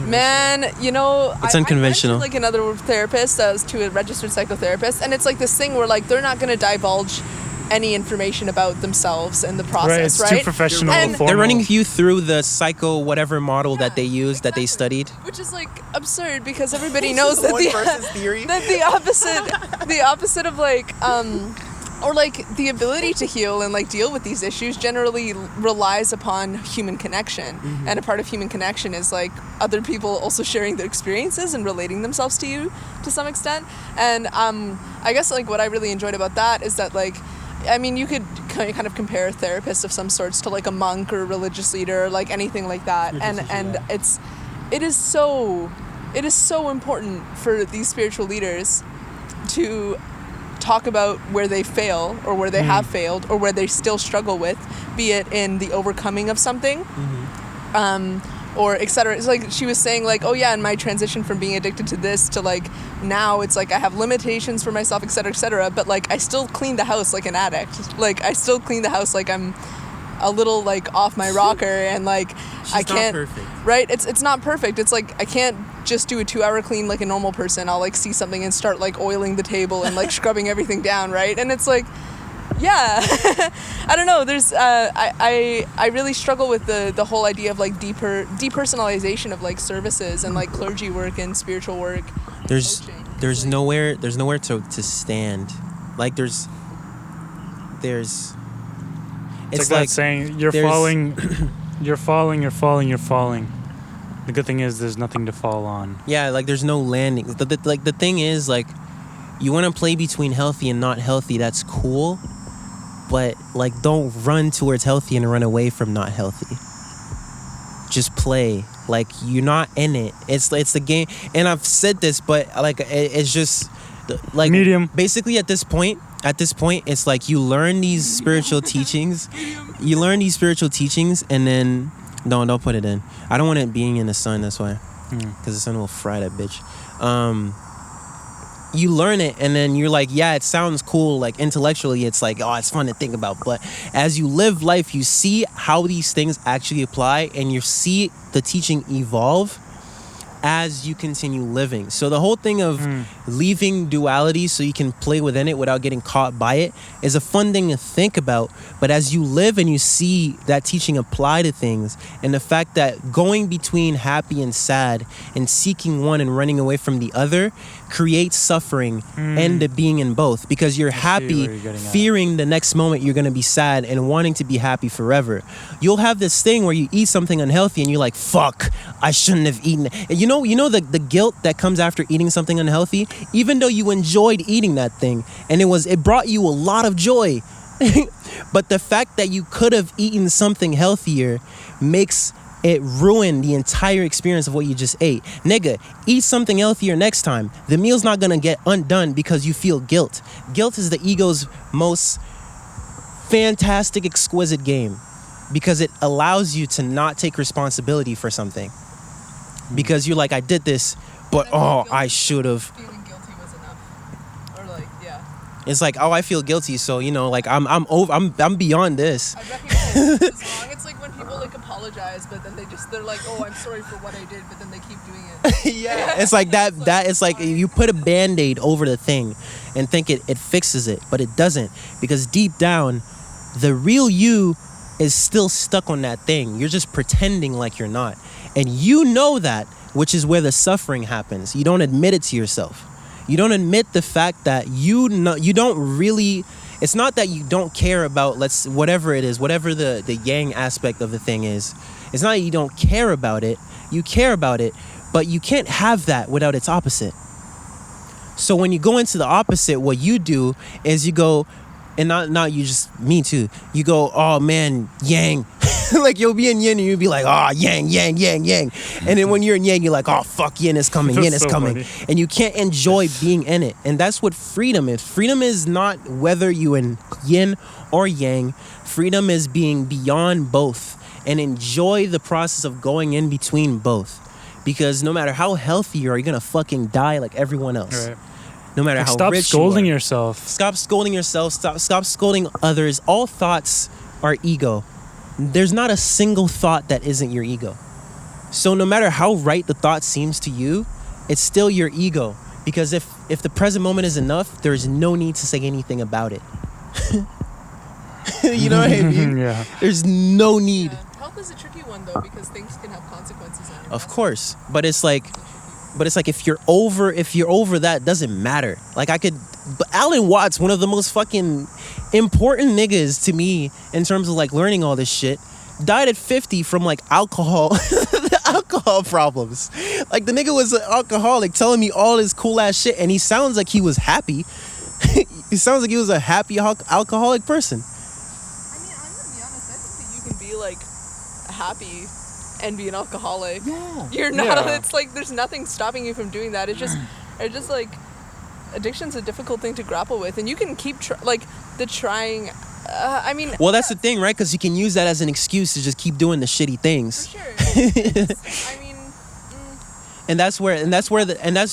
man, it's unconventional. I went to, like another therapist that was to a registered psychotherapist, and it's like this thing where like they're not going to divulge any information about themselves and the process, right? It's too professional. And they're running you through the psycho whatever model that they used, that they studied, which is like absurd because everybody knows that the opposite of like or like the ability to heal and like deal with these issues generally relies upon human connection. And a part of human connection is like other people also sharing their experiences and relating themselves to you to some extent. And I guess like what I really enjoyed about that is that like, I mean, you could kind of compare a therapist of some sorts to like a monk or a religious leader, or like anything like that. And it is so important for these spiritual leaders to talk about where they fail or where they have failed or where they still struggle with, be it in the overcoming of something, or etc. It's like she was saying like, oh yeah, in my transition from being addicted to this to like now it's like I have limitations for myself, etc., but like I still clean the house like an addict. Like I still clean the house like I'm a little like off my rocker, and like I can't, not perfect. Right? It's not perfect. It's like I can't just do a 2-hour clean like a normal person. I'll like see something and start like oiling the table and like scrubbing everything down, right? And it's like, yeah, I don't know. There's I really struggle with the whole idea of like depersonalization of like services and like clergy work and spiritual work. There's nowhere to stand. Like there's it's like that saying, you're falling. The good thing is there's nothing to fall on. Yeah, like there's no landing. The thing is like, you want to play between healthy and not healthy. That's cool, but like don't run towards healthy and run away from not healthy. Just play like you're not in it. It's the game, and I've said this, but like it's just like medium. Basically, at this point, it's like you learn these spiritual teachings. You learn these spiritual teachings, and then don't put it in. I don't want it being in the sun. That's why, because the sun will fry that bitch. You learn it, and then you're like, yeah, it sounds cool. Like intellectually, it's like, oh, it's fun to think about. But as you live life, you see how these things actually apply, and you see the teaching evolve as you continue living. So the whole thing of leaving duality so you can play within it without getting caught by it is a fun thing to think about. But as you live and you see that teaching apply to things, and the fact that going between happy and sad and seeking one and running away from the other creates suffering and the being in both, because you're happy fearing the next moment you're going to be sad and wanting to be happy forever. You'll have this thing where you eat something unhealthy and you're like, fuck, I shouldn't have eaten it. And you know the guilt that comes after eating something unhealthy, even though you enjoyed eating that thing and it brought you a lot of joy. But the fact that you could have eaten something healthier makes it ruin the entire experience of what you just ate. Nigga, eat something healthier next time. The meal's not gonna get undone because you feel guilt. Guilt is the ego's most fantastic, exquisite game, because it allows you to not take responsibility for something. Because you're like, I did this, but I should have. Feeling guilty was enough, or like, yeah. It's like, I feel guilty, so like I'm beyond this. I recognize it's wrong. It's like when people like apologize, but then they're like, oh, I'm sorry for what I did, but then they keep doing it. Yeah, it's like that. It's like you put a Band-Aid over the thing and think it fixes it, but it doesn't, because deep down, the real you is still stuck on that thing. You're just pretending like you're not. And you know that, which is where the suffering happens. You don't admit it to yourself. You don't admit the fact that you don't really, It's not that you don't care about whatever it is, whatever the yang aspect of the thing is. It's not that you don't care about it. You care about it, but you can't have that without its opposite. So when you go into the opposite, what you do is you go, and not you, just me too. You go, oh man, yang. Like you'll be in yin and you'll be like, oh, yang, yang, yang, yang. And then when you're in yang, you're like, oh, fuck, yin is coming, yin is coming. Funny. And you can't enjoy being in it. And that's what freedom is. Freedom is not whether you in yin or yang. Freedom is being beyond both and enjoy the process of going in between both. Because no matter how healthy you are, you're going to fucking die like everyone else. Right. No matter how stop rich scolding you are. yourself. Stop scolding yourself. Stop scolding others. All thoughts are ego. There's not a single thought that isn't your ego. So no matter how right the thought seems to you, it's still your ego. Because if the present moment is enough, there's no need to say anything about it. You know what I mean? Yeah. There's no need. Yeah. Health is a tricky one though, because things can have consequences on your Of course. But it's like if you're over that, it doesn't matter. Like but Alan Watts, one of the most fucking important niggas to me in terms of like learning all this shit, died at 50 from like alcohol problems. Like the nigga was an alcoholic telling me all this cool ass shit, and he sounds like he was happy. He sounds like he was a happy alcoholic person. I mean, I'm gonna be honest, I think that you can be like happy and be an alcoholic. Yeah. You're not, it's like there's nothing stopping you from doing that. It's just like addiction's a difficult thing to grapple with, and you can keep trying. I mean, well, that's the thing, right? Because you can use that as an excuse to just keep doing the shitty things. For sure. I mean, and that's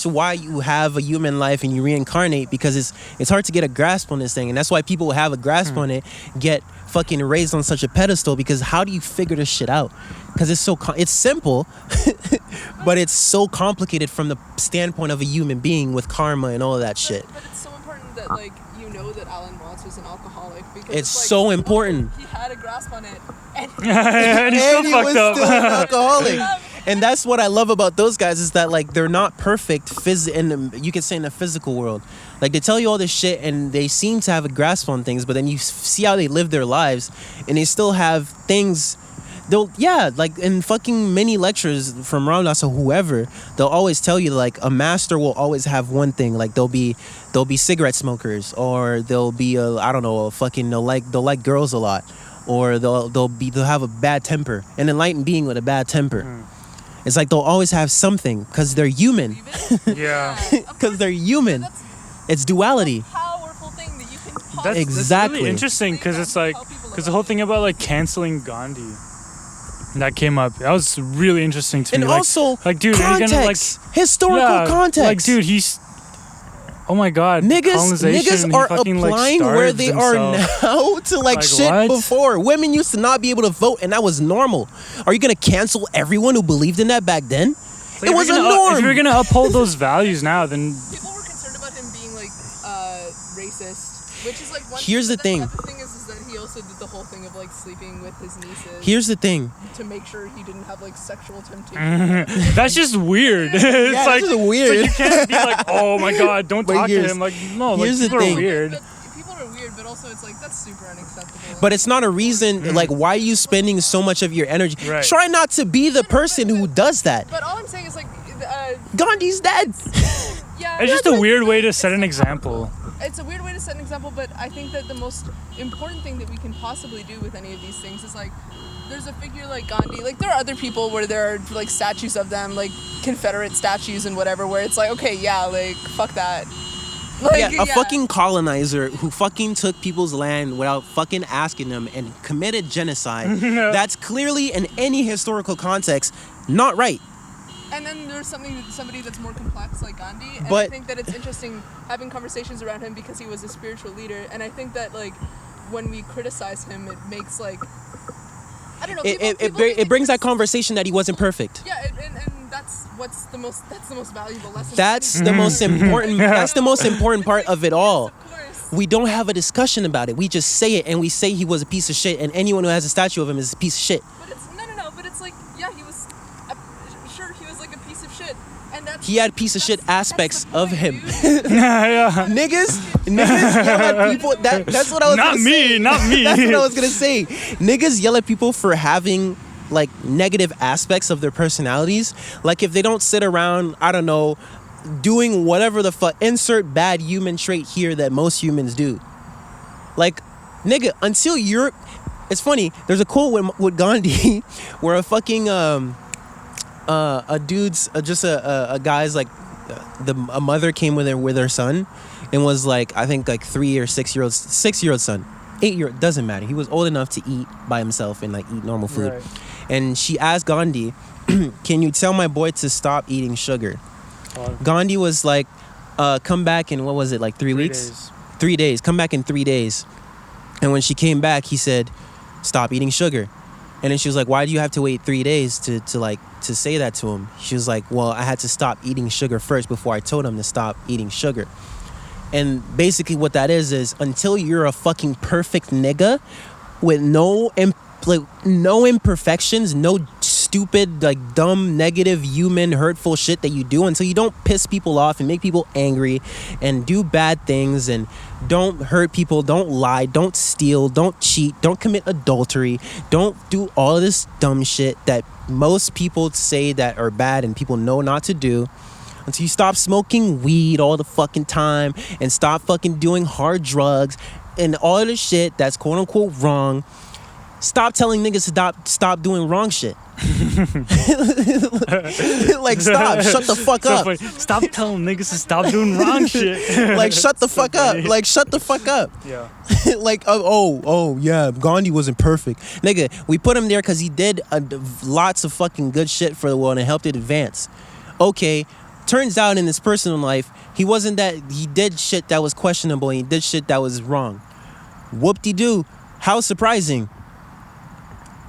why you have a human life and you reincarnate, because it's hard to get a grasp on this thing, and that's why people who have a grasp on it get fucking raised on such a pedestal. Because how do you figure this shit out? Because it's simple, but it's so complicated from the standpoint of a human being with karma and all of that shit. But it's so important that like you know that Alan Watts was an alcoholic, because it's like, so important. He had a grasp on it, and he's still fucked up. Still an alcoholic. And that's what I love about those guys, is that like they're not perfect you could say in the physical world. Like they tell you all this shit and they seem to have a grasp on things, but then you see how they live their lives and they still have things. Like in fucking many lectures from Ramdas or whoever, they'll always tell you like a master will always have one thing. Like they'll be cigarette smokers, or they'll be they'll like girls a lot, or they'll have a bad temper, an enlightened being with a bad temper. It's like they'll always have something because they're human. Yeah. Because they're human. It's duality. That's a powerful thing that you can That's exactly really interesting, because it's like, because the whole thing about like canceling Gandhi that came up, that was really interesting to me. And also, like, dude, context, are you gonna, historical context. Like, dude, oh my god, niggas are fucking, applying like, where they are himself. now to like shit what? before. Women used to not be able to vote, and that was normal. Are you gonna cancel everyone who believed in that back then? Like, it was a norm. If you're gonna uphold those values now, then people were concerned about him being like racist, which is like one. Here's the thing. The thing is that he also did the whole thing of like sleeping with his nieces. Here's the thing. To make sure he didn't have like sexual temptation. That's just weird. It's yeah, like, that's just weird. Like, you can't be like, oh my god, don't talk to him. Like, no, like, people are weird. But people are weird, but also it's like that's super unacceptable. But it's not a reason. Like, why are you spending so much of your energy? Right. Try not to be the person who does that. But all I'm saying is like, Gandhi's dead. yeah. It's just a weird way to set an example. It's a weird way to set an example, but I think that the most important thing that we can possibly do with any of these things is like, there's a figure like Gandhi. Like, there are other people where there are like statues of them, like Confederate statues and whatever, where it's like, okay, yeah, like fuck that. Like, yeah, a fucking colonizer who fucking took people's land without fucking asking them and committed genocide. That's clearly, in any historical context, not right. And then there's somebody that's more complex like Gandhi, and But I think that it's interesting having conversations around him because he was a spiritual leader, and I think that like when we criticize him, it makes like, I don't know. It brings that conversation that he wasn't perfect. Yeah, and that's the most valuable lesson. That's the most important. That's the most important part of it all. Of course. We don't have a discussion about it. We just say it, and we say he was a piece of shit, and anyone who has a statue of him is a piece of shit. But it's no. But it's like, yeah, he was. Sure, he was like a piece of shit, he had piece of shit aspects of him. Yeah. Niggas yell at people. That's what I was gonna say. Not me. That's what I was gonna say. Niggas yell at people for having like negative aspects of their personalities. Like if they don't sit around, I don't know, doing whatever the fuck, insert bad human trait here that most humans do. Like, nigga, until you're... It's funny, there's a quote with Gandhi where a fucking a guy's like a mother came with her son and was like, I think like 3 or 6 year old son, 8-year-old, doesn't matter, he was old enough to eat by himself and like eat normal food, right. And she asked Gandhi, can you tell my boy to stop eating sugar? Gandhi was like, come back in, what was it, like 3 weeks? Days. 3 days, come back in 3 days. And when she came back, he said, stop eating sugar. And then she was like, why do you have to wait 3 days to say that to him? She was like, well, I had to stop eating sugar first before I told him to stop eating sugar. And basically what that is until you're a fucking perfect nigga with no imperfections, no stupid, like dumb, negative, human, hurtful shit that you do, until you don't piss people off and make people angry and do bad things and don't hurt people, don't lie, don't steal, don't cheat, don't commit adultery, don't do all of this dumb shit that most people say that are bad and people know not to do, until you stop smoking weed all the fucking time and stop fucking doing hard drugs and all of the shit that's quote unquote wrong. Stop telling niggas to stop doing wrong shit. Like, shut the fuck up. Funny. Stop telling niggas to stop doing wrong shit. Like, shut the fuck up. Like, shut the fuck up. Yeah. Like, yeah, Gandhi wasn't perfect. Nigga, we put him there because he did lots of fucking good shit for the world and helped it advance. Okay, turns out in his personal life, he did shit that was questionable and he did shit that was wrong. Whoop-de-doo. How surprising.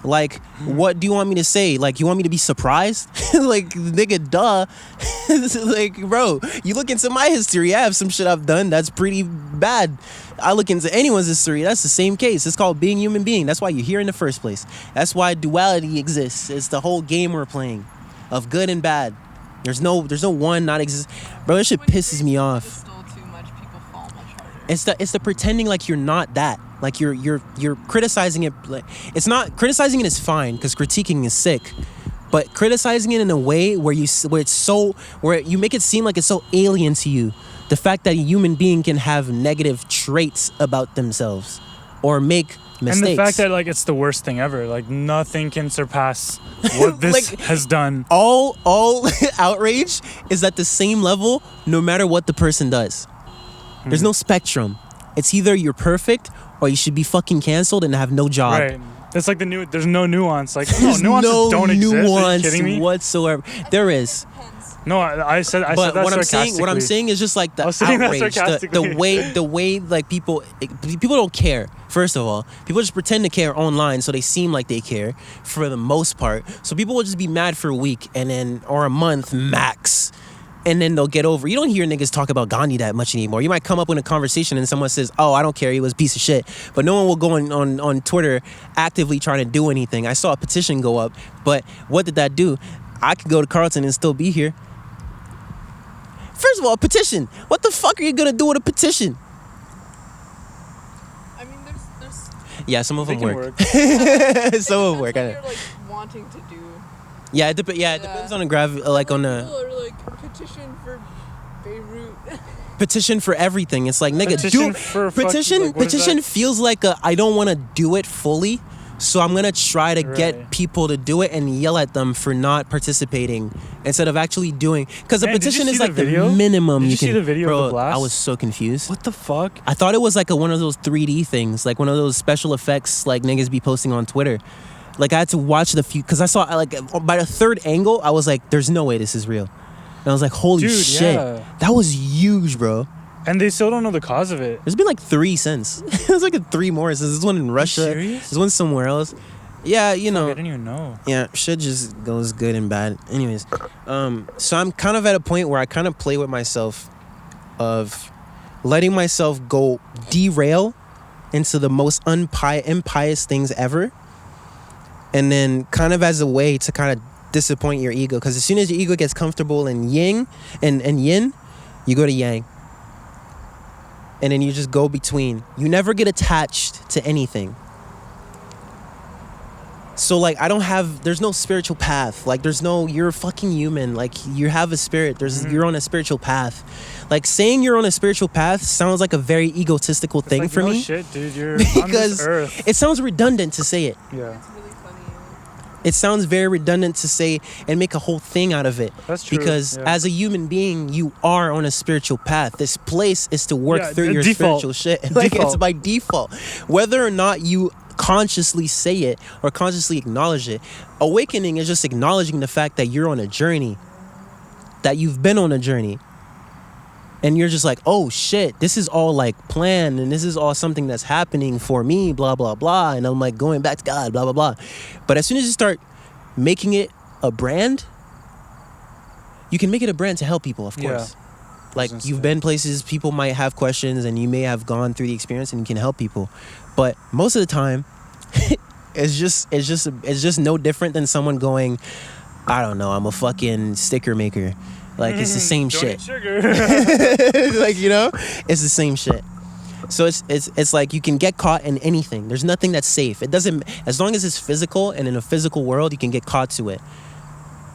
Like, what do you want me to say? Like, you want me to be surprised? Like, nigga, duh. Like, bro, you look into my history, I have some shit I've done that's pretty bad. I look into anyone's history, that's the same case. It's called being human being. That's why you're here in the first place. That's why duality exists. It's the whole game we're playing of good and bad. There's no one not exist. Bro, this shit pisses me off. It's the pretending like you're not that. Like you're criticizing it. Like, it's not, criticizing it is fine because critiquing is sick, but criticizing it in a way where you make it seem like it's so alien to you. The fact that a human being can have negative traits about themselves or make mistakes. And the fact that like it's the worst thing ever. Like nothing can surpass what this like, has done. All outrage is at the same level no matter what the person does. There's no spectrum. It's either you're perfect or you should be fucking canceled and have no job. Right. That's like there's no nuance. Like there's nuances no don't exist. nuance Are you kidding me? Whatsoever. There is. No, I said that sarcastically. What I'm saying is just like the outrage, the way like people don't care. First of all, people just pretend to care online, so they seem like they care for the most part. So people will just be mad for a week or a month max. And then they'll get over. You don't hear niggas talk about Gandhi that much anymore. You might come up in a conversation and someone says, oh, I don't care, he was a piece of shit. But no one will go on Twitter actively trying to do anything. I saw a petition go up, but what did that do? I could go to Carlton and still be here. First of all, a petition. What the fuck are you gonna do with a petition? I mean, there's yeah, some of them work. Some of them work. What you're like wanting to do. Yeah, it depends on the on the. People are like petition for BEIRUT. Petition for everything. It's like, nigga, petition feels like I don't want to do it fully, so I'm gonna try to get people to do it and yell at them for not participating instead of actually doing. Because a petition is like the minimum you can. Did you see the video of the blast? I was so confused. What the fuck? I thought it was like one of those 3D things, like one of those special effects like niggas be posting on Twitter. Like, I had to watch because I saw, like, by the third angle, I was like, there's no way this is real. And I was like, holy shit. Yeah. That was huge, bro. And they still don't know the cause of it. There's been like 3 since. There's like 3 more since. There's one in Russia. Are you serious? There's one somewhere else. Yeah, you know. I didn't even know. Yeah, shit just goes good and bad. Anyways, so I'm kind of at a point where I kind of play with myself of letting myself go derail into the most impious things ever. And then kind of as a way to kind of disappoint your ego, because as soon as your ego gets comfortable in yin and yin, you go to yang, and then you just go between. You never get attached to anything. So like there's no spiritual path. Like you're a fucking human. Like you have a spirit. You're on a spiritual path. Like saying you're on a spiritual path sounds like a very egotistical thing like, for no me. Shit, dude, you're because on this earth. It sounds redundant to say it. Yeah. It's really funny. It sounds very redundant to say and make a whole thing out of it. That's true. Because as a human being, you are on a spiritual path. This place is to work through your spiritual shit. Like it's by default. Whether or not you consciously say it or consciously acknowledge it, awakening is just acknowledging the fact that you're on a journey, that you've been on a journey, and you're just like, oh shit, this is all like planned, and this is all something that's happening for me, blah blah blah, and I'm like going back to God, blah blah blah. But as soon as you start making it a brand, you can make it a brand to help people, of course. Like you've been places, people might have questions, and you may have gone through the experience, and you can help people. But most of the time, it's just no different than someone going, I don't know, I'm a fucking sticker maker. Like it's the same shit. Like, you know, it's the same shit. So it's like you can get caught in anything. There's nothing that's safe. It doesn't, as long as it's physical and in a physical world, you can get caught to it.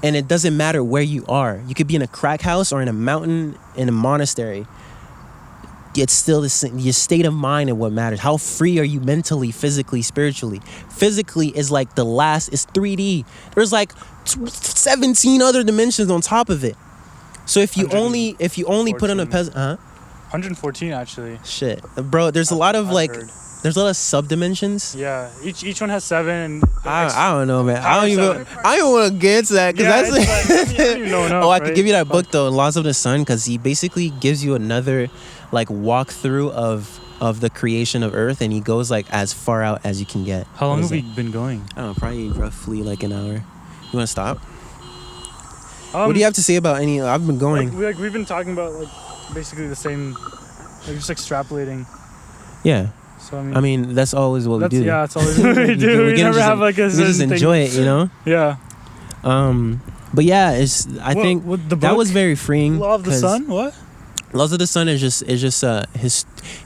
And it doesn't matter where you are. You could be in a crack house or in a mountain, in a monastery. It's still the same. Your state of mind and what matters. How free are you mentally, physically, spiritually? Physically is like it's 3D. There's like 17 other dimensions on top of it. So if you only put on a 114 actually. Shit, bro. There's a lot of there's a lot of sub-dimensions. Yeah, each one has 7. I don't know, man. I don't want to get into that because I could give you that book though, Laws of the Sun, because he basically gives you another like walkthrough of the creation of Earth, and he goes like as far out as you can get. How long have we been going? I don't know, probably roughly like an hour. You want to stop? What do you have to say about any? I've been going. We've been talking about like basically the same, like just extrapolating. Yeah. So I mean that's always what we do. Yeah, that's always what we do. We never have like a certain just enjoy it, you know. Yeah. But yeah, I think that was very freeing. Law of the Sun. What? Laws of the Sun is just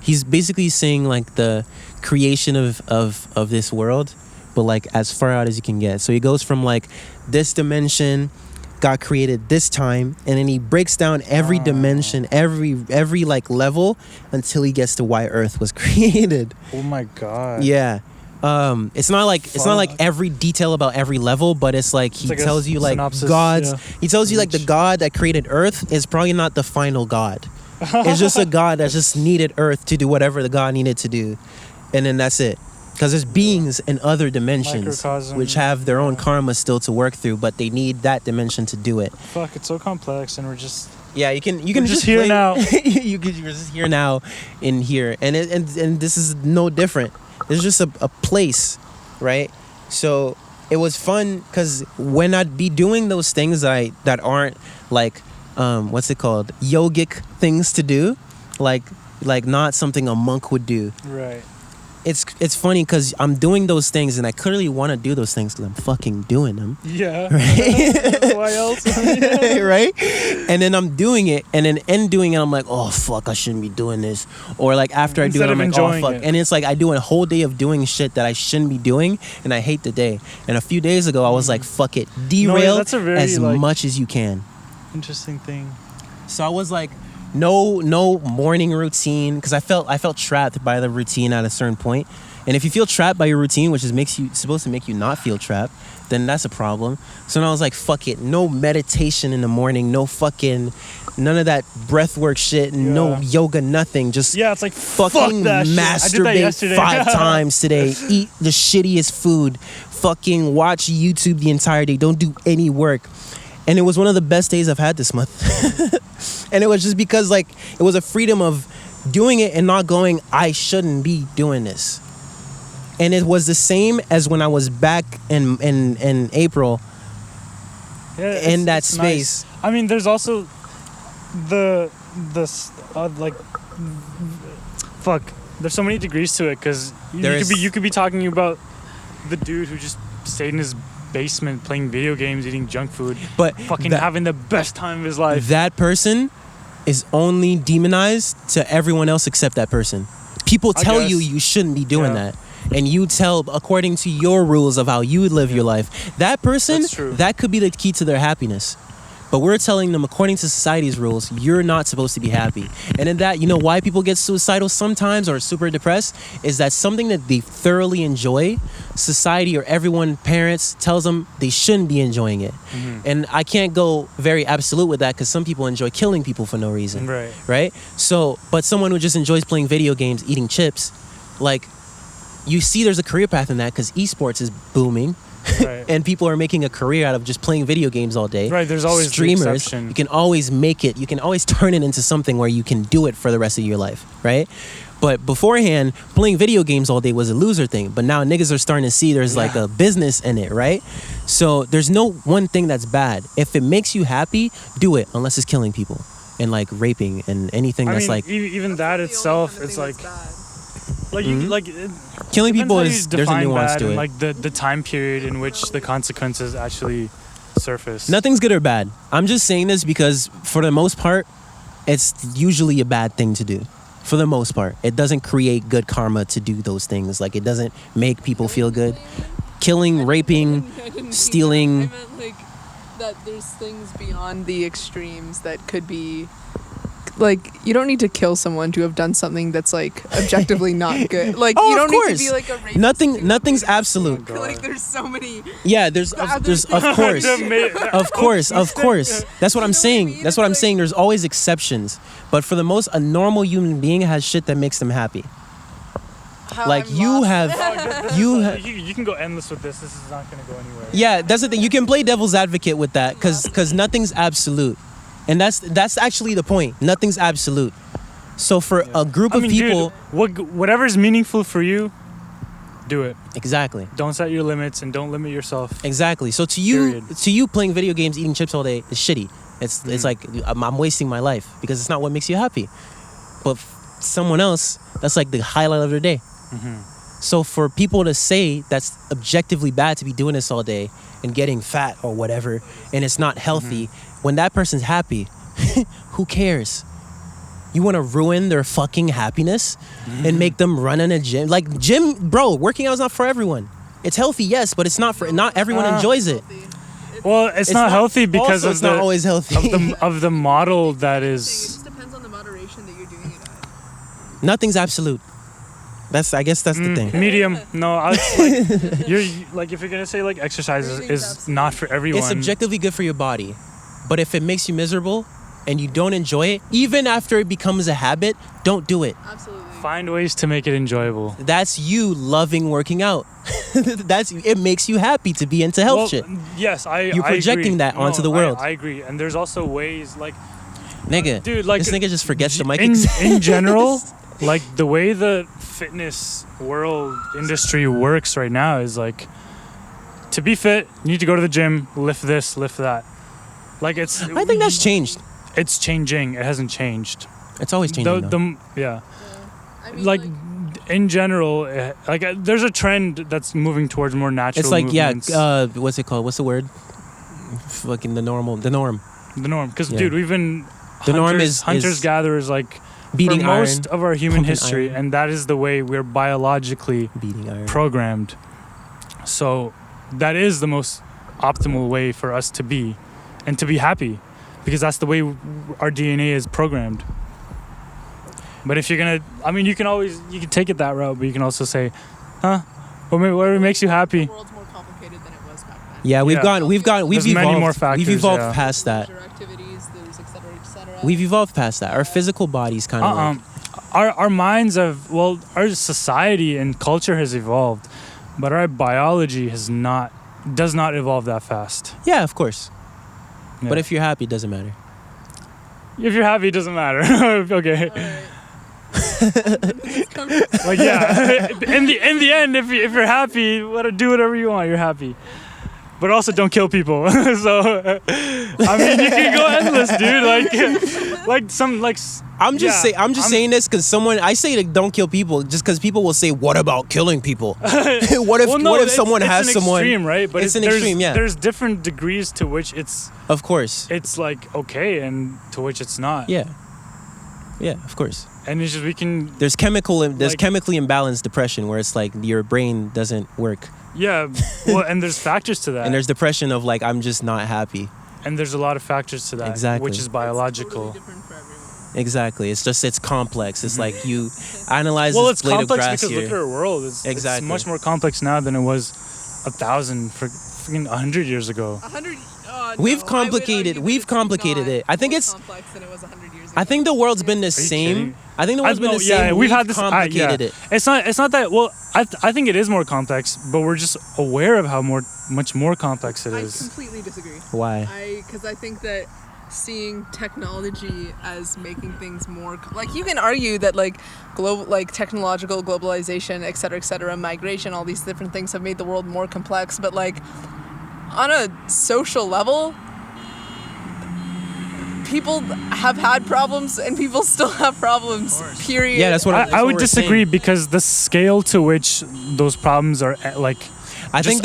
he's basically saying like the creation of this world, but like as far out as you can get. So he goes from like this dimension got created this time, and then he breaks down every dimension, every like level until he gets to why Earth was created. Oh my god. Yeah. It's not like every detail about every level, but it's like he tells you like gods. Yeah. He tells you like the God that created Earth is probably not the final God. It's just a God that just needed Earth to do whatever the God needed to do, and then that's it. Because there's beings in other dimensions which have their own karma still to work through, but they need that dimension to do it. Fuck, it's so complex, and we're just you can just here now. You're just here now, in here, and this is no different. It's just a place, right? So it was fun because when I'd be doing those things that aren't like what's it called, yogic things to do, like not something a monk would do. Right. It's funny because I'm doing those things and I clearly want to do those things because I'm fucking doing them. Yeah. Right? Why else? Right? And then I'm doing it, and then in doing it, I'm like, oh fuck, I shouldn't be doing this. Or like after I do it, I'm like, oh fuck. And it's like I do a whole day of doing shit that I shouldn't be doing, and I hate the day. And a few days ago, I was like, fuck it, derail as much as you can. Interesting thing. So I was like, no morning routine, because I felt trapped by the routine at a certain point. And if you feel trapped by your routine, which is supposed to make you not feel trapped, then that's a problem. So then I was like, fuck it, no meditation in the morning, none of that breathwork shit, no yoga, nothing. Just it's like fucking masturbate 5 times today, eat the shittiest food, fucking watch YouTube the entire day, don't do any work. And it was one of the best days I've had this month. And it was just because like it was a freedom of doing it and not going, I shouldn't be doing this. And it was the same as when I was back in April in that space. Nice. I mean, there's also the fuck. There's so many degrees to it because you could be talking about the dude who just stayed in his basement playing video games, eating junk food, but fucking having the best time of his life. That person is only demonized to everyone else except that person. People tell you shouldn't be doing that. And you tell according to your rules of how you would live your life. That person, that could be the key to their happiness. But we're telling them, according to society's rules, you're not supposed to be happy. And in that, you know why people get suicidal sometimes or super depressed? Is that something that they thoroughly enjoy, society or everyone, parents, tells them they shouldn't be enjoying it. And I can't go very absolute with that because some people enjoy killing people for no reason. Right? So, but someone who just enjoys playing video games, eating chips, like, you see there's a career path in that because esports is booming. And people are making a career out of just playing video games all day. There's always streamers. You can always make it. You can always turn it into something where you can do it for the rest of your life, right? But beforehand, playing video games all day was a loser thing. But now niggas are starting to see there's like a business in it, right? So there's no one thing that's bad. If it makes you happy, do it, unless it's killing people and like raping and anything that's like. Even that itself, it's like. Like you like killing people is there's a nuance to it. Like the time period in which the consequences actually surface. Nothing's good or bad. I'm just saying this because for the most part, it's usually a bad thing to do. For the most part, it doesn't create good karma to do those things. Like it doesn't make people feel good. Killing, raping, stealing. I meant like that. There's things beyond the extremes that could be. Like, you don't need to kill someone to have done something that's, like, objectively not good. Like, you don't need to be, like, a racist. Nothing's absolute. Like, there's so many... Yeah, there's of course. That's what I'm saying. That's what I'm saying. There's always exceptions. But for the most, a normal human being has shit that makes them happy. Like, you can go endless with this. This is not going to go anywhere. Yeah, that's the thing. You can play devil's advocate with that because nothing's absolute. And that's actually the point. Nothing's absolute. So for a group of people... Dude, whatever's meaningful for you, do it. Exactly. Don't set your limits and don't limit yourself. Exactly. So to you playing video games, eating chips all day is shitty. It's like I'm wasting my life because it's not what makes you happy. But someone else, that's like the highlight of their day. So for people to say that's objectively bad to be doing this all day and getting fat or whatever, and it's not healthy... When that person's happy, who cares? You want to ruin their fucking happiness and make them run in a gym? Like, working out is not for everyone. It's healthy, yes, but it's not for... Not everyone enjoys it. Well, it's not healthy because it's not always healthy. of the model that is... It just depends on the moderation that you're doing it at. Nothing's absolute. I guess that's the thing. Medium. No, you're like if you're gonna say like exercise is not for everyone. It's objectively good for your body. But if it makes you miserable and you don't enjoy it, even after it becomes a habit, don't do it. Absolutely. Find ways to make it enjoyable. That's you loving working out. It makes you happy to be into health shit. Yes, you're projecting that onto the world. I agree. And there's also ways like nigga, dude, like this nigga just forgets the mic. In general, like the way the fitness world industry works right now is like to be fit, you need to go to the gym, lift this, lift that. Like I think that's changed. It's changing. It hasn't changed. It's always changing. Yeah. I mean, like in general, there's a trend that's moving towards more natural. It's like movements. what's it called? What's the word? Fucking the norm. Because dude, we've been hunters gatherers like beating for most of our human history, iron. And that is the way we're biologically programmed. So that is the most optimal way for us to be. And to be happy, because that's the way our DNA is programmed. But if you're gonna, you can take it that route, but you can also say, what makes you happy? The world's more complicated than it was back then. Yeah, we've evolved. Many more factors, we've evolved past that. There's et cetera. We've evolved past that. Our physical bodies kind of our minds have, our society and culture has evolved, but our biology does not evolve that fast. Yeah, of course. Yeah. But if you're happy, it doesn't matter. If you're happy, it doesn't matter. Okay. Like in the end, if you're happy, do whatever you want. You're happy, but also don't kill people. So I mean, you can go endless, dude. I'm just saying this because I say to don't kill people just because people will say, what about killing people? What if someone has someone? Extreme, right? But it's an extreme, yeah. There's different degrees to which it's. Of course. It's like okay, and to which it's not. Yeah. Yeah, of course. And it's just There's chemically imbalanced depression where it's like your brain doesn't work. Yeah, well, and there's factors to that. And there's depression of like I'm just not happy. And there's a lot of factors to that. Exactly. Which is biological. It's totally different for everyone. Exactly. It's complex. It's like you analyze it's this blade of complex grass because here. look at our world. It's much more complex now than it was 100 years ago. 100. We've complicated it. I think it's complex than it was 100 years ago. I think the world's been the same. I think the world's been the same. Yeah, we've had this complicated it. It's not that. Well, I think it is more complex, but we're just aware of how much more complex it is. I completely disagree. Why? Because I think that seeing technology as making things more like you can argue that like technological globalization, et cetera, migration, all these different things have made the world more complex, but like on a social level, people have had problems and people still have problems, period. Yeah, that's what I would disagree because the scale to which those problems are like I think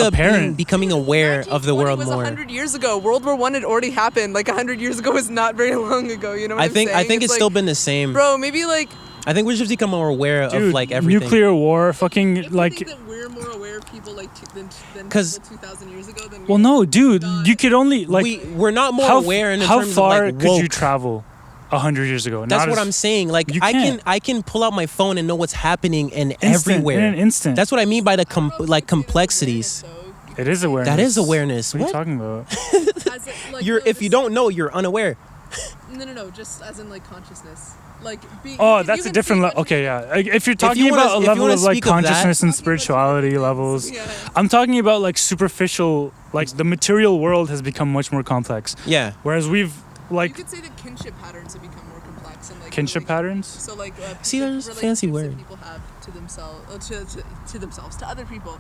becoming aware of the world was more. 100 years ago. World War I had already happened. Like 100 years ago is not very long ago. You know what I'm saying? I think it's still been the same. Bro, maybe like. I think we should become more aware of like everything. Nuclear war, fucking like. Think that we're more aware of people like than people 2,000 years ago. Than well, no, dude, you could only like. We're not more aware in terms of like how far could you travel 100 years ago? That's what I'm saying. Like I can pull out my phone and know what's happening everywhere in an instant. That's what I mean by the complexities. It is awareness. That is awareness. What are you talking about? If you don't know, you're unaware. No. Just as in like consciousness. Like. That's a different level. Okay, yeah. If you're talking about a level of like consciousness and spirituality levels, I'm talking about like superficial. Like the material world has become much more complex. Yeah. Whereas we've like. You could say that kinship patterns have become more complex and like. Kinship patterns. So like. See, there's a fancy word. That people have to themselves, to other people.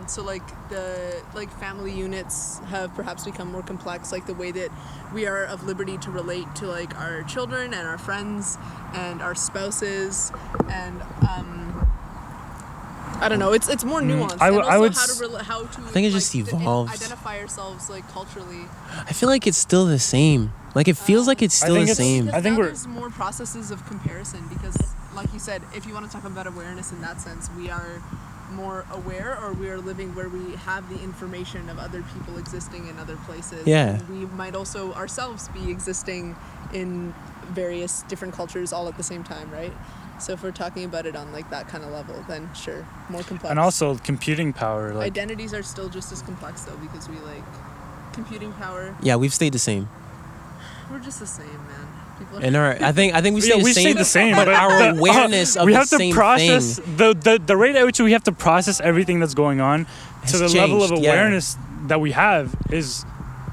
So like the family units have perhaps become more complex, like the way that we are of liberty to relate to like our children and our friends and our spouses and I don't know. It's more nuanced. I think it just evolves. Identify ourselves like culturally. I feel like it's still the same. Like it feels like it's still the same. I think there's more processes of comparison because, like you said, if you want to talk about awareness in that sense, we are more aware, or we are living where we have the information of other people existing in other places. Yeah. And we might also ourselves be existing in various different cultures all at the same time, right? So if we're talking about it on like that kind of level, then sure, more complex. And also computing power. Like identities are still just as complex though, because we like computing power. Yeah, we've stayed the same. We're just the same, man. I think we stay the same, but our awareness of the same thing. The rate at which we have to process everything that's going on to the level of awareness that we have is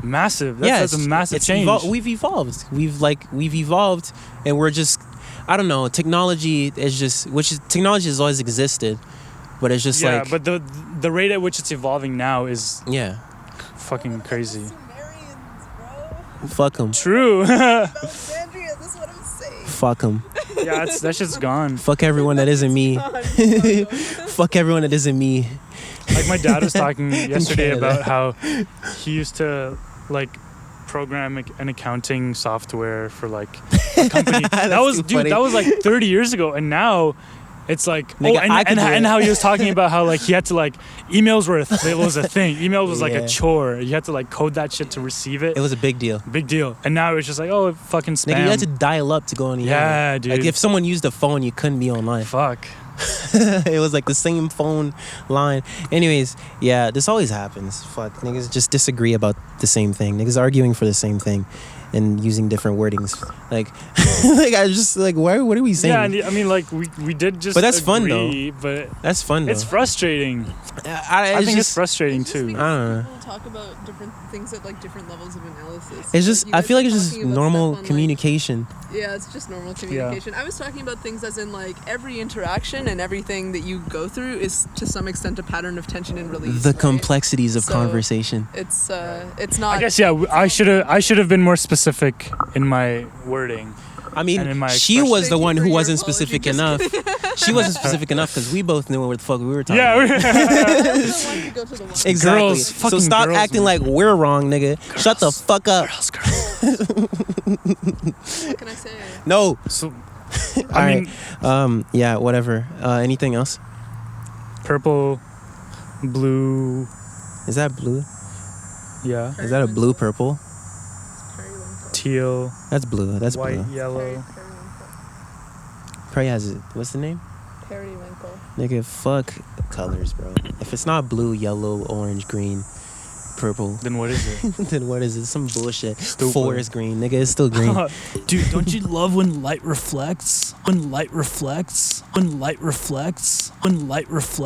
massive. That's a massive change. We've evolved. We've evolved, and we're just. I don't know. Technology technology has always existed, but it's just like. Yeah, but the rate at which it's evolving now is. Yeah. Fucking crazy. Fuck them. True. That's what I'm saying. Fuck them. Yeah, that shit's gone. Fuck everyone that isn't me. Fuck everyone that isn't me. Like my dad was talking yesterday about how he used to like program an accounting software for like a company. That was like 30 years ago, and now it's like and how he was talking about how like he had to like emails was a thing. Emails was like a chore. You had to like code that shit to receive it. It was a big deal. And now it's just like fucking spam. Nigga, you had to dial up to go on the internet. Yeah, dude. Like if someone used a phone, you couldn't be online. Fuck. It was like the same phone line. Anyways, yeah, this always happens. Fuck, niggas just disagree about the same thing. Niggas arguing for the same thing and using different wordings. Like, like I just like, what are we saying? Yeah, and I mean, like we did just. But that's agree, fun though. But that's fun though. It's frustrating. I think it's frustrating too. I don't know. People talk about different things at like different levels of analysis. It's just I feel like it's just normal communication. Yeah, it's just normal communication. I was talking about things as in like every interaction and everything that you go through is to some extent a pattern of tension and release. The complexities of conversation. It's not. I guess I should have been more specific in my wording. I mean, she was the one who wasn't specific enough. She wasn't specific enough because we both knew what the fuck we were talking about. Exactly. Girls, so stop acting like we're wrong, nigga. Girls. Shut the fuck up. What can I say? No. So, I mean, yeah, whatever. Anything else? Purple, blue. Is that blue? Yeah. Is that a blue purple? Teal. That's blue. That's white, blue. Yellow. Prairie has it. What's the name? Periwinkle. Nigga, fuck colors, bro. If it's not blue, yellow, orange, green, purple, then what is it? then what is it? Some bullshit. Stupid. Forest green, nigga. It's still green. Dude, don't you love when light reflects? When light reflects? When light reflects? When light reflects?